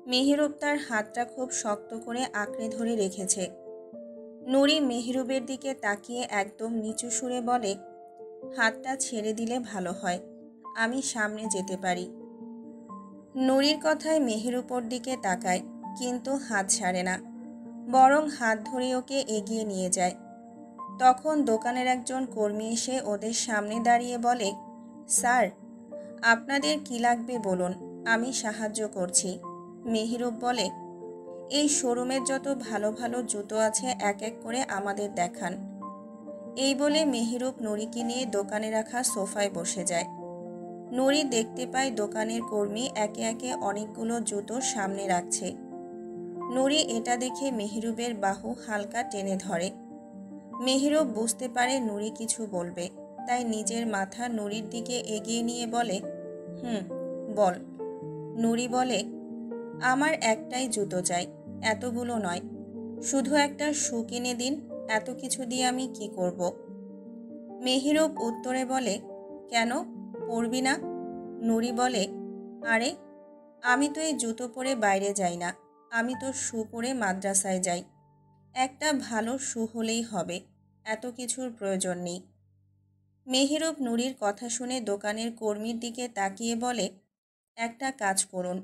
Speaker 1: মেহেরুব তার হাতটা খুব শক্ত করে আঁকড়ে ধরে রেখেছে। নুরি মেহেরুবের দিকে তাকিয়ে একদম নিচু সুরে বলে, হাতটা ছেড়ে দিলে ভালো হয়, আমি সামনে যেতে পারি। নুরির কথায় মেহেরুবর দিকে তাকায়, কিন্তু হাত ছাড়ে না, বরং হাত ধরে ওকে এগিয়ে নিয়ে যায়। তখন দোকানের একজন কর্মী এসে ওদের সামনে দাঁড়িয়ে বলে, স্যার, আপনাদের কি লাগবে বলুন, আমি সাহায্য করছি। মেহেরুব বলে, এই শোরুমের যত ভালো ভালো জুতো আছে এক এক করে আমাদের দেখান। এই বলে মেহেরুব নুরিকে নিয়ে দোকানে রাখা সোফায় বসে যায়। নুরি দেখতে পায় দোকানের কর্মী একে একে অনেকগুলো জুতো সামনে রাখছে। নুরি এটা দেখে মেহেরুবের বাহু হালকা টেনে ধরে। মেহেরুব বুঝতে পারে নুরি কিছু বলবে, তাই নিজের মাথা নুরির দিকে এগিয়ে নিয়ে বলে, বল। নুরি বলে, আমার একটাই জুতো চাই, এতগুলো নয়, শুধু একটা শু কিনে দিন, এত কিছু দিয়ে আমি কি করব? মেহেরুব উত্তরে বলে, কেন, পরবি না? নুরি বলে, আরে, আমি তো এই জুতো পরে বাইরে যাই না, আমি তো শু পরে মাদ্রাসায় যাই, একটা ভালো শু হলেই হবে, এত কিছুর প্রয়োজন নেই। মেহেরুব নুরির কথা শুনে দোকানের কর্মীর দিকে তাকিয়ে বলে, একটা কাজ করুন,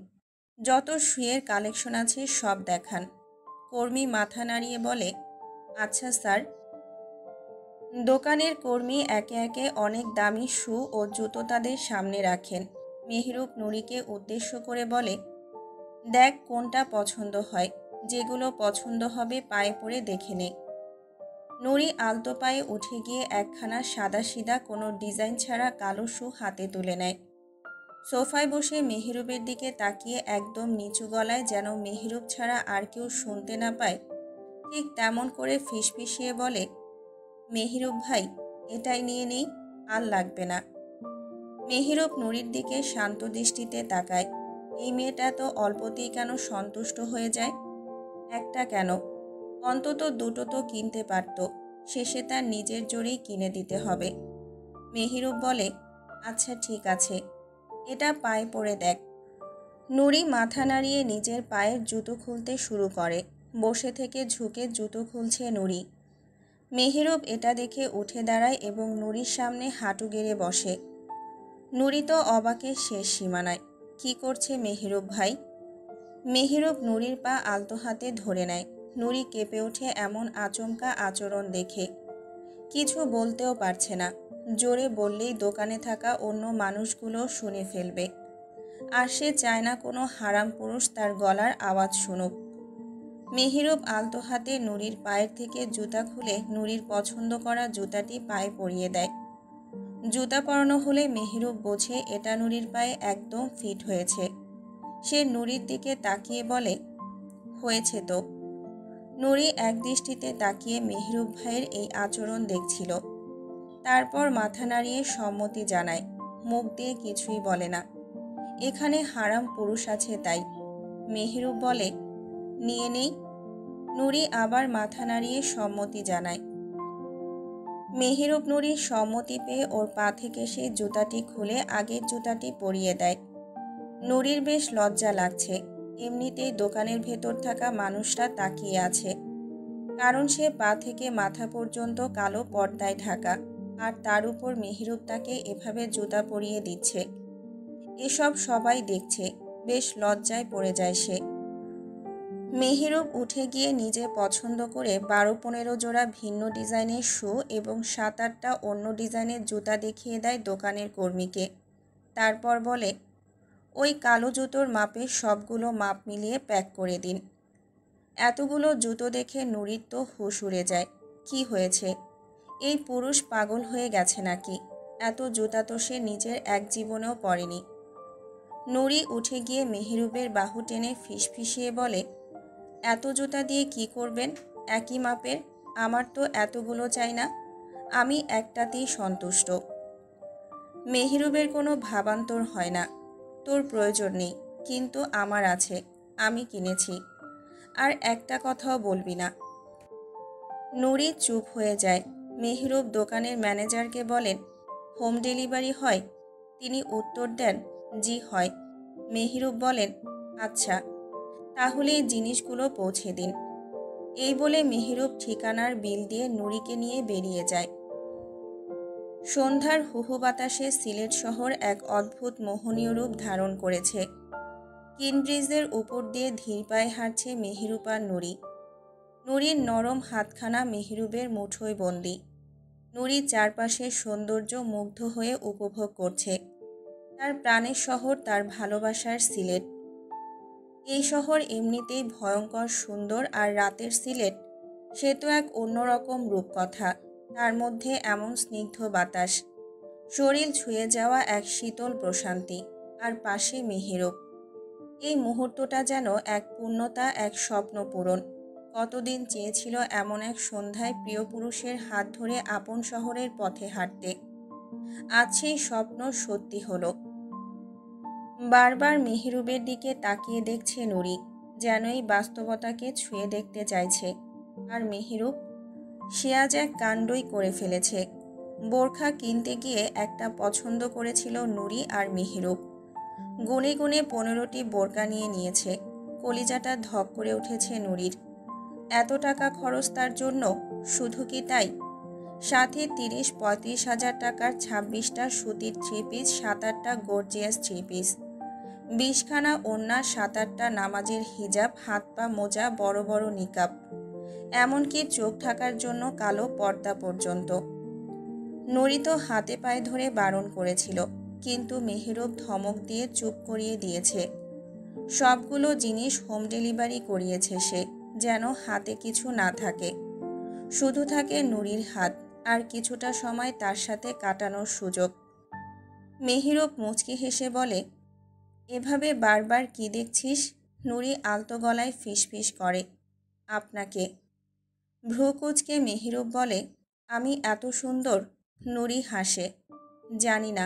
Speaker 1: যত শুয়ের কালেকশন আছে সব দেখান। কর্মী মাথা নাড়িয়ে বলে, আচ্ছা স্যার। দোকানের কর্মী একে একে অনেক দামি শু ও জুতো তাদের সামনে রাখেন। মেহেরুব নুরিকে উদ্দেশ্য করে বলে, দেখ কোনটা পছন্দ হয়, যেগুলো পছন্দ হবে পায়ে পরে দেখে নে। নুরি আলতো পায়ে উঠে গিয়ে একখানা সাদাসিধা কোনো ডিজাইন ছাড়া কালো শু হাতে তুলে নেয়। সোফায় বসে মেহেরুবের দিকে তাকিয়ে একদম নিচু গলায়, যেন মেহেরুব ছাড়া আর কেউ শুনতে না পায়, ঠিক তেমন করে ফিসফিসিয়ে বলে, মেহেরুব ভাই, এটাই নিয়ে নেই, আর লাগবে না। মেহেরুব নুরির দিকে শান্ত দৃষ্টিতে তাকায়। এই মেয়েটা তো অল্পতেই কেন সন্তুষ্ট হয়ে যায়? একটা কেন, অন্তত দুটো তো কিনতে পারত, শেষে তার নিজের জোরেই কিনে দিতে হবে। মেহেরুব বলে, আচ্ছা ঠিক আছে, এটা পায়ে পরে দেখ। নুরি মাথা নাড়িয়ে নিজের পায়ের জুতো খুলতে শুরু করে। বসে থেকে ঝুঁকে জুতো খুলছে নুরি। মেহেরুব এটা দেখে উঠে দাঁড়ায় এবং নুরির সামনে হাঁটু গেড়ে বসে। নুরি তো অবাকের শেষ সীমানায়, কি করছে মেহেরুব ভাই? মেহেরুব নুরির পা আলতো হাতে ধরে নেয়। নুরি কেঁপে ওঠে এমন আচমকা আচরণ দেখে। কিছু বলতেও পারছে না। জোরে বললেই দোকানে থাকা অন্য মানুষগুলো শুনে ফেলবে। আর সে চায় না কোনো হারাম পুরুষ তার গলার আওয়াজ শুনুক। মেহেরুব আলতো হাতে নুরির পায়ের থেকে জুতা খুলে নুরির পছন্দ করা জুতাটি পায়ে পরিয়ে দেয়। জুতা পরানো হলে মেহেরুব বোঝে এটা নুরির পায়ে একদম ফিট হয়েছে। সে নুরির দিকে তাকিয়ে বলে, হয়েছে তো। নুরি একদৃষ্টিতে তাকিয়ে মেহেরুব ভাইয়ের এই আচরণ দেখছিল। তারপর মাথা নাড়িয়ে সম্মতি জানায়, মুখ দিয়ে কিছুই বলে না। এখানে হারাম পুরুষ আছে তাই। মেহেরুব বলে, নিয়ে নেই। নুরি আবার মাথা নাড়িয়ে সম্মতি জানায়। মেহেরুব নুরির সম্মতি পেয়ে ওর পা থেকে সেই জুতাটি খুলে আগের জুতাটি পরিয়ে দেয়। নুরির বেশ লজ্জা লাগছে। এমনিতেই দোকানের ভেতর থাকা মানুষরা তাকিয়ে আছে। কারণ সে পা থেকে মাথা পর্যন্ত কালো পর্দায় ঢাকা, আর তার উপর মেহেরুব তাকে এভাবে জুতা পরিয়ে দিচ্ছে। এসব সবাই দেখছে। বেশ লজ্জায় পড়ে যায় সে। মেহেরুব উঠে গিয়ে নিজে পছন্দ করে 12-15 জোড়া ভিন্ন ডিজাইনের শু এবং 7-8টা অন্য ডিজাইনের জুতা দেখিয়ে দেয় দোকানের কর্মীকে। তারপর বলে, ওই কালো জুতোর মাপে সবগুলো মাপ মিলিয়ে প্যাক করে দিন। এতগুলো জুতো দেখে নুরির তো হুঁশ উড়ে যায়। কি হয়েছে? এই পুরুষ পাগল হয়ে গেছে নাকি? এত জুতা তো সে নিজের এক জীবনেও পরেনি। নুরি উঠে গিয়ে মেহেরুবের বাহু টেনে ফিসফিসিয়ে বলে, এত জুতা দিয়ে কি করবেন? একই মাপের। আমার তো এতগুলো চাই না। আমি একটাতেই সন্তুষ্ট। মেহেরুবের কোনো ভাবান্তর হয় না। তোর প্রয়োজন নেই, কিন্তু আমার আছে। আমি কিনেছি। আর একটা কথাও বলবি না। নুরি চুপ হয়ে যায়। মেহেরুব দোকানের ম্যানেজারকে বলেন, হোম ডেলিভারি হয়? তিনি উত্তর দেন, জি হয়। মেহেরুব বলেন, আচ্ছা, তাহলে এই জিনিসগুলো পৌঁছে দিন। এই বলে মেহেরুব ঠিকানার বিল দিয়ে নুরিকে নিয়ে বেরিয়ে যায়। সন্ধ্যার হুহু বাতাসে সিলেট শহর এক অদ্ভুত মোহনীয় রূপ ধারণ করেছে। কিনব্রিজের উপর দিয়ে ধীর পায়ে হাঁটছে মেহেরুব আর নুরি। নুরির নরম হাতখানা মেহেরুবের মুঠোয় বন্দি। নুরি চারপাশের সৌন্দর্য মুগ্ধ হয়ে উপভোগ করছে। তার প্রাণের শহর, তার ভালোবাসার সিলেট। এই শহর এমনিতেই ভয়ঙ্কর সুন্দর, আর রাতের সিলেট, সে তো এক অন্যরকম রূপকথা। তার মধ্যে এমন স্নিগ্ধ বাতাস, শরীর ছুঁয়ে যাওয়া এক শীতল প্রশান্তি, আর পাশে মেহেরুব। এই মুহূর্তটা যেন এক পূর্ণতা, এক স্বপ্ন পূরণ। কতদিন চেয়েছিল এমন এক সন্ধ্যায় প্রিয় পুরুষের হাত ধরে আপন শহরের পথে হাঁটতে। আজ সেই স্বপ্ন সত্যি হলো। বারবার মেহেরুবের দিকে তাকিয়ে দেখছে নুরি, যেন এই বাস্তবতাকে ছুঁয়ে দেখতে চাইছে। আর মেহেরুব, সে আজ এক কাণ্ডই করে ফেলেছে। বোরখা কিনতে গিয়ে একটা পছন্দ করেছিল নুরি আর মেহেরুব। গুনে গুনে 15টি বোরকা নিয়ে নিয়েছে। কলিজাটা ধক করে উঠেছে নুরির। এত টাকা খরচ তার জন্য? শুধু কি তাই, সাথে 30-35 হাজার টাকার 26টা সুতির 3 পিস, 7-8টা গর্জিয়াস 3 পিস, 20খানা ওড়না, 7-8টা নামাজের হিজাব, হাত পা মোজা, বড় বড় নিকাব, এমনকি চোখ ঢাকার জন্য কালো পর্দা পর্যন্ত। নুরি তো হাতে পায়ে ধরে বারণ করেছিল, কিন্তু মেহেরুব ধমক দিয়ে চুপ করিয়ে দিয়েছে। সবগুলো জিনিস হোম ডেলিভারি করিয়েছে সে, যেন হাতে কিছু না থাকে। শুধু থাকে নুরির হাত, আর কিছুটা সময় তার সাথে কাটানোর সুযোগ। মেহেরুব মুচকি হেসে বলে, এভাবে বারবার কি দেখছিস? নুরি আলতো গলায় ফিসফিস করে, আপনাকে। ভ্রু কুঁচকে মেহেরুব বলে, আমি এত সুন্দর? নুরি হাসে, জানি না,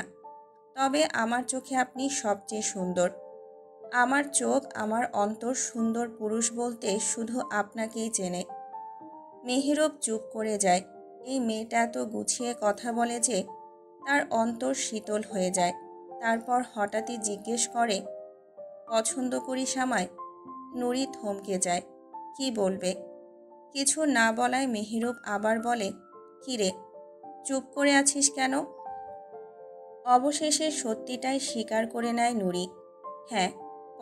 Speaker 1: তবে আমার চোখে আপনি সবচেয়ে সুন্দর। আমার চোখ, আমার অন্তর সুন্দর পুরুষ বলতে শুধু আপনাকেই চেনে। মেহেরুব চুপ করে যায়। এই মেয়েটা এত গুছিয়ে কথা বলে যে তার অন্তর শীতল হয়ে যায়। তারপর হঠাৎই জিজ্ঞেস করে, পছন্দ করিস আমায়? নুরি থমকে যায়। কি বলবে? কিছু না বলায় মেহেরুব আবার বলে, কিরে, চুপ করে আছিস কেন? অবশেষে সত্যিটাই স্বীকার করে নেয় নুরি। হ্যাঁ,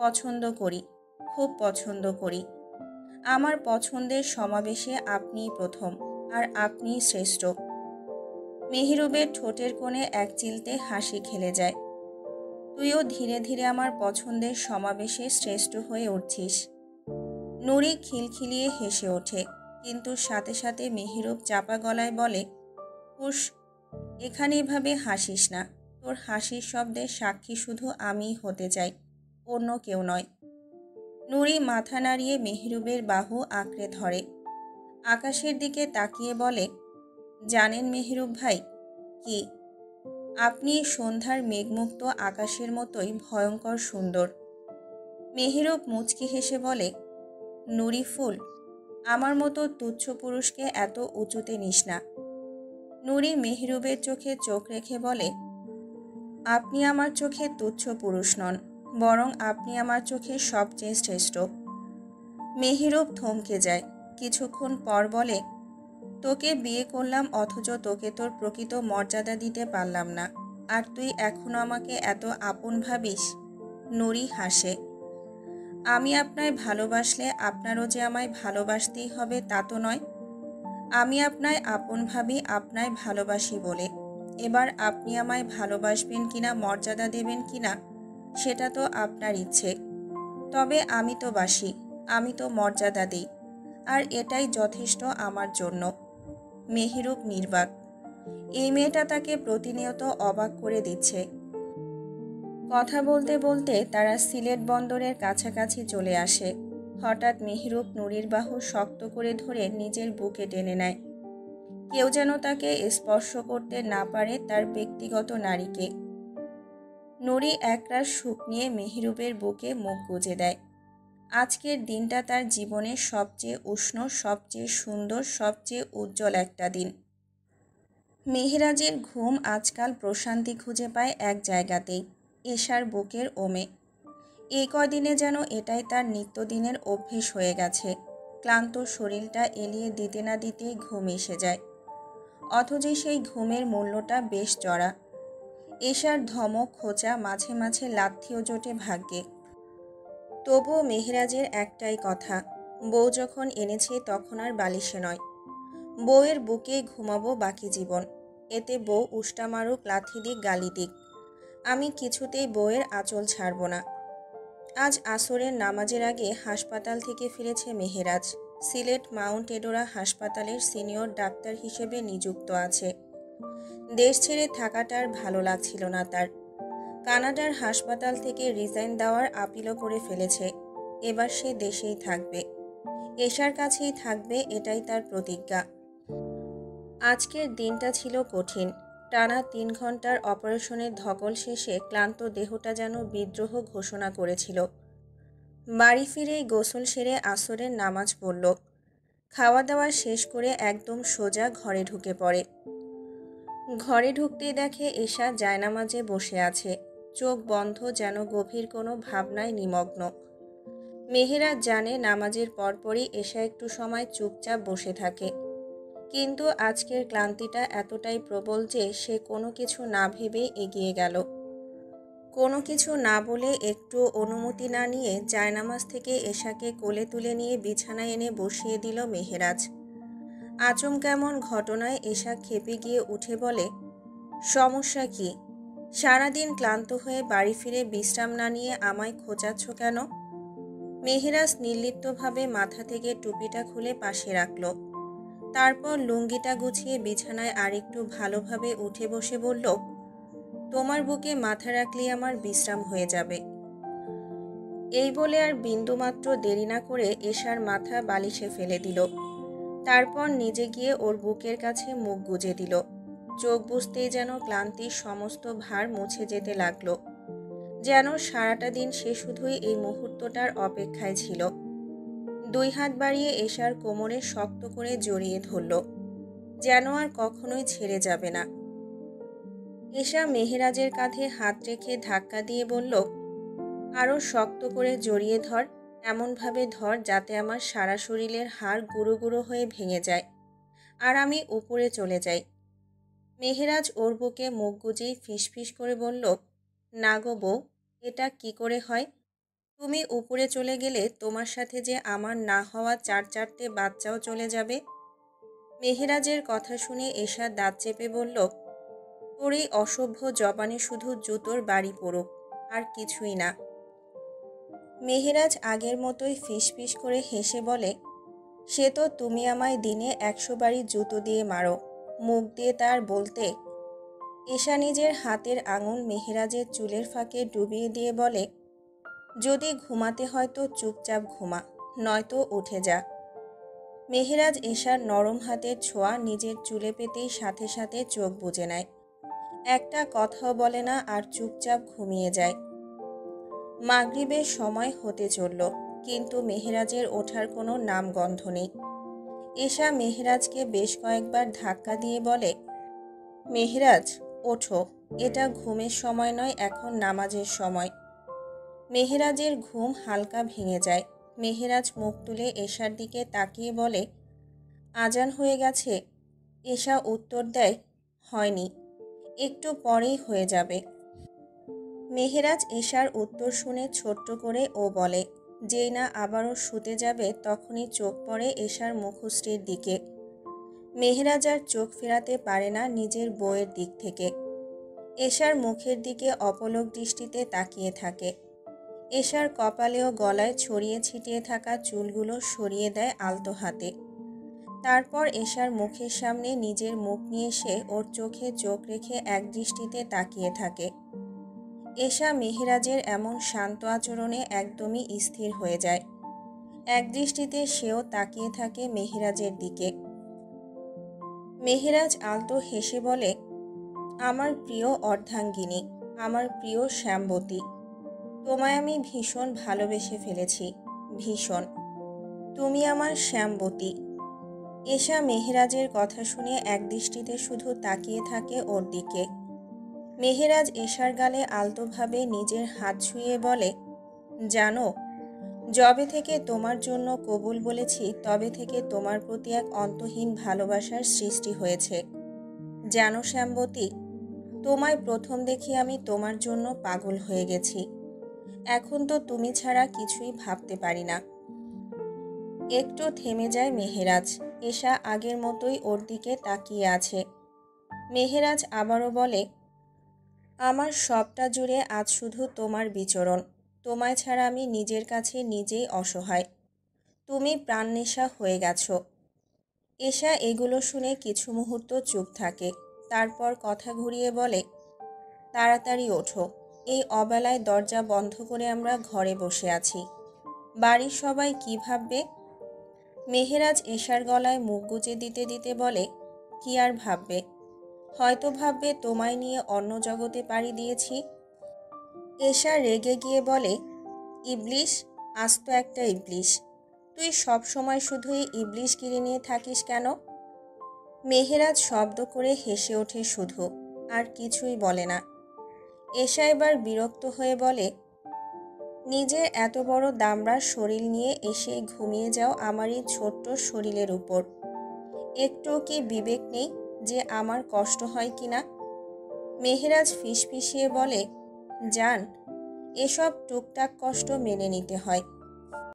Speaker 1: পছন্দ করি, খুব পছন্দ করি। আমার পছন্দের সমাবেশে আপনিই প্রথম, আর আপনিই শ্রেষ্ঠ। মেহরুবের ঠোঁটের কোণে এক চিলতে হাসি খেলে যায়। তুইও ধীরে ধীরে আমার পছন্দের সমাবেশে শ্রেষ্ঠ হয়ে উঠছিস। নুরি খিলখিলিয়ে হেসে ওঠে, কিন্তু সাথে সাথে মেহরুব চাপা গলায় বলে, হুস, এখানে এভাবে হাসিস না। তোর হাসির শব্দের সাক্ষী শুধু আমিই হতে চাই, অন্য কেউ নয়। নুরি মাথা নাড়িয়ে মেহরুবের বাহু আঁকড়ে ধরে, আকাশের দিকে তাকিয়ে বলে, জানেন মেহরুব ভাই, কি আপনি সন্ধ্যার মেঘমুক্ত আকাশের মতোই ভয়ঙ্কর সুন্দর। মেহরুব মুচকি হেসে বলে, নুরি ফুল, আমার মতো তুচ্ছ পুরুষকে এত উঁচুতে নিস না। নুরি মেহরুবের চোখে চোখ রেখে বলে, আপনি আমার চোখে তুচ্ছ পুরুষ নন, বরং আপনি আমার চোখে সবচেয়ে শ্রেষ্ঠ। মেহরুব থমকে যায়, কিছুক্ষণ পর বলে, তোকে বিয়ে করলাম অথচ তোকে তোর প্রকৃত মর্যাদা দিতে পারলাম না, আর তুই এখনো আমাকে এত আপন ভাবিস? নুরি হাসে, আমি আপনায় ভালোবাসলে আপনারও যে আমায় ভালোবাসতেই হবে তা তো নয়। আমি আপনায় আপন ভাবি, আপনায় ভালোবাসি বলে। এবার আপনি আমায় ভালোবাসবেন কিনা, মর্যাদা দেবেন কিনা, সেটা তো আপনার ইচ্ছে। তবে আমি তো বাসি, আমি তো মর্যাদা দিই, আর এটাই যথেষ্ট আমার জন্য। মেহরুব নির্বাক। এই মেয়েটা তাকে প্রতিনিয়ত অবাক করে দিচ্ছে। কথা বলতে বলতে তারা সিলেট বন্দরের কাছাকাছি চলে আসে। হঠাৎ মেহরুব নুরির বাহু শক্ত করে ধরে নিজের বুকে টেনে নেয়। কেউ যেন তাকে স্পর্শ করতে না পারে, তার ব্যক্তিগত নারীকে। নুরি একরাশ সুখ নিয়ে মেহরুবের বুকে মুখ গুজে দেয়। আজকের দিনটা তার জীবনের সবচেয়ে উষ্ণ, সবচেয়ে সুন্দর, সবচেয়ে উজ্জ্বল একটা দিন। মেহেরাজের ঘুম আজকাল প্রশান্তি খুঁজে পায় এক জায়গাতেই, এশার বুকের ওমে। এই কদিনে যেন এটাই তার নিত্যদিনের অভ্যেস হয়ে গেছে। ক্লান্ত শরীরটা এলিয়ে দিতে না দিতেই ঘুম এসে যায়, অথচ সেই ঘুমের মূল্যটা বেশ চড়া। এশার ধমক, খোঁচা, মাঝে মাঝে লাথিও জোটে ভাগ্যে। তবুও মেহেরাজের একটাই কথা, বউ যখন এনেছে তখন আর বালিশে নয়। বউয়ের বুকেই ঘুমাবো বাকি জীবন। এতে বউ উষ্টা মারুক, লাথি দিক, গালি দিক, আমি কিছুতেই বউয়ের আঁচল ছাড়ব না। আজ আসরের নামাজের আগে হাসপাতাল থেকে ফিরেছে মেহেরাজ। সিলেট মাউন্ট এডোরা হাসপাতালের সিনিয়র ডাক্তার হিসেবে নিযুক্ত আছে। দেশ ছেড়ে থাকাটার ভালো লাগছিল না তার। কানাডার হাসপাতাল থেকে রিজাইন দেওয়ার আপিলও করে ফেলেছে। এবার সে দেশেই থাকবে, এশার কাছেই থাকবে, এটাই তার প্রতিজ্ঞা। আজকের দিনটা ছিল কঠিন। টানা 3 ঘন্টার অপারেশনের ধকল শেষে ক্লান্ত দেহটা যেন বিদ্রোহ ঘোষণা করেছিল। বাড়ি ফিরেই গোসল সেরে আসরের নামাজ পড়ল। খাওয়া দাওয়া শেষ করে একদম সোজা ঘরে ঢুকে পড়ে। ঘরে ঢুকতেই দেখে এশা জায়নামাজে বসে আছে, চোখ বন্ধ, যেন গভীর কোনো ভাবনায় নিমগ্ন। মেহেরাজ জানে নামাজের পরপরই এশা একটু সময় চুপচাপ বসে থাকে, কিন্তু আজকের ক্লান্তিটা এতটাই প্রবল যে সে কোনো কিছু না ভেবে এগিয়ে গেল। কোনো কিছু না বলে, একটু অনুমতি না নিয়ে জায়নামাজ থেকে এশাকে কোলে তুলে নিয়ে বিছানায় এনে বসিয়ে দিল মেহেরাজ। আচমকা এমন ঘটনায় এশা খেপে গিয়ে উঠে বলে, সমস্যা কি? সারাদিন ক্লান্ত হয়ে বাড়ি ফিরে বিশ্রাম না নিয়ে আমায় খোঁচাচ্ছ কেন? মেহেরাজ নির্লিপ্তভাবে মাথা থেকে টুপিটা খুলে পাশে রাখল। তারপর লুঙ্গিটা গুছিয়ে বিছানায় আরেকটু ভালোভাবে উঠে বসে বলল, তোমার বুকে মাথা রাখলেই আমার বিশ্রাম হয়ে যাবে। এই বলে আর বিন্দুমাত্র দেরি না করে এশার মাথা বালিশে ফেলে দিল। তারপর নিজে গিয়ে ওর বুকের কাছে মুখ গুজে দিল। চোখ বুজতেই যেন ক্লান্তির সমস্ত ভার মুছে যেতে লাগলো, যেন সারাটা দিন সে শুধুই এই মুহূর্তটার অপেক্ষায় ছিল। 2 হাত বাড়িয়ে এশার কোমরে শক্ত করে জড়িয়ে ধরল, যেন আর কখনোই ছেড়ে যাবে না। এশা মেহেরাজের কাঁধে হাত রেখে ধাক্কা দিয়ে বলল, আরও শক্ত করে জড়িয়ে ধর, এমনভাবে ধর যাতে আমার সারা শরীরের হাড় গুঁড়ো গুঁড়ো হয়ে ভেঙে যায়, আর আমি উপরে চলে যাই। মেহেরাজ ওর বুকে মুখ গুজেই ফিসফিস করে বলল, না গো বউ, এটা কি করে হয়? তুমি উপরে চলে গেলে তোমার সাথে যে আমার না হওয়া 4-4টে বাচ্চাও চলে যাবে। মেহেরাজের কথা শুনে এশা দাঁত চেপে বলল, তোর এই অসভ্য জবানে শুধু জুতোর বাড়ি পড়ুক, আর কিছুই না। মেহেরাজ আগের মতোই ফিসফিস করে হেসে বলে, সে তো তুমি আমায় দিনে 100 বারই জুতো দিয়ে মারো। মুখ দিয়ে তার বলতে। এশা নিজের হাতের আঙুল মেহেরাজের চুলের ফাঁকে ডুবিয়ে দিয়ে বলে, যদি ঘুমাতে হয় তো চুপচাপ ঘুমা, নয়তো উঠে যা। মেহেরাজ এশার নরম হাতের ছোঁয়া নিজের চুলে পেতেই সাথে সাথে চোখ বুজে নেয়। একটা কথাও বলে না আর চুপচাপ ঘুমিয়ে যায়। মাগরিবের সময় হতে চলল, কিন্তু মেহেরাজের ওঠার কোনো নামগন্ধ নেই। এশা মেহেরাজকে বেশ কয়েকবার ধাক্কা দিয়ে বলে, মেহেরাজ, ওঠো, এটা ঘুমের সময় নয়, এখন নামাজের সময়। মেহেরাজের ঘুম হালকা ভেঙে যায়। মেহেরাজ মুখ তুলে এশার দিকে তাকিয়ে বলে, আজান হয়ে গেছে? এশা উত্তর দেয়, হয়নি, একটু পরেই হয়ে যাবে। মেহেরাজ এশার উত্তর শুনে ছোট্ট করে ও বলে, যেই না আবারও শুতে যাবে তখনই চোখ পড়ে এশার মুখশ্রীর দিকে। মেহেরাজ আর চোখ ফেরাতে পারে না নিজের বউয়ের দিক থেকে। এশার মুখের দিকে অপলক দৃষ্টিতে তাকিয়ে থাকে। এশার কপালে ও গলায় ছড়িয়ে ছিটিয়ে থাকা চুলগুলো সরিয়ে দেয় আলতো হাতে। তারপর এশার মুখের সামনে নিজের মুখ নিয়ে এসে ওর চোখে চোখ রেখে এক দৃষ্টিতে তাকিয়ে থাকে। এশা মেহেরাজের এমন শান্ত আচরণে একদমই স্থির হয়ে যায়। এক দৃষ্টিতে সেও তাকিয়ে থাকে মেহেরাজের দিকে। মেহেরাজ আলতো হেসে বলে, আমার প্রিয় অর্ধাঙ্গিনী, আমার প্রিয় শ্যামবতী, তোমায় আমি ভীষণ ভালোবেসে ফেলেছি, ভীষণ। তুমি আমার শ্যামবতী। এশা মেহেরাজের কথা শুনে এক দৃষ্টিতে শুধু তাকিয়ে থাকে ওর দিকে। মেহেরাজ এশার গালে আলতোভাবে নিজের হাত ছুঁয়ে বলে, জানো, যবে থেকে তোমার জন্য কবুল বলেছি তবে থেকে তোমার প্রতি এক অন্তহীন ভালোবাসার সৃষ্টি হয়েছে। জানো শ্যামবতী, তোমায় প্রথম দেখি আমি তোমার জন্য পাগল হয়ে গেছি। এখন তো তুমি ছাড়া কিছুই ভাবতে পারি না। একটু থেমে যায় মেহেরাজ। এশা আগের মতোই ওর দিকে তাকিয়ে আছে। মেহেরাজ আবারও বলে, আমার সবটা জুড়ে আজ শুধু তোমার বিচরণ। তোমায় ছাড়া আমি নিজের কাছে নিজেই অসহায়। তুমি প্রাণনেশা হয়ে গেছো। এশা এগুলো শুনে কিছু মুহূর্ত চুপ থাকে। তারপর কথা ঘুরিয়ে বলে, তাড়াতাড়ি ওঠো, এই অবেলায় দরজা বন্ধ করে আমরা ঘরে বসে আছি। বাড়ির সবাই কি ভাববে? মেহেরাজ এশার গলায় মুখ গুজে দিতে দিতে বলে, কি আর ভাববে? হয়তো ভাববে তোমায় নিয়ে অন্য জগতে পাড়ি দিয়েছি। এশা রেগে গিয়ে বলে, ইবলিশ, আজ তো একটা ইবলিশ। তুই সব সময় শুধু এই ইবলিশগিরি নিয়ে থাকিস কেন? মেহেরাজ শব্দ করে হেসে ওঠে শুধু, আর কিছুই বলে না। এশা এবার বিরক্ত হয়ে বলে, নিজের এত বড় দামড়া শরীর নিয়ে এসে ঘুমিয়ে যাও আমার এই ছোট্ট শরীরের উপর। একটুও কি বিবেক নেই যে আমার কষ্ট হয় কিনা? মেহেরাজ ফিসফিসিয়ে বলে, জান, এসব টুকটাক কষ্ট মেনে নিতে হয়।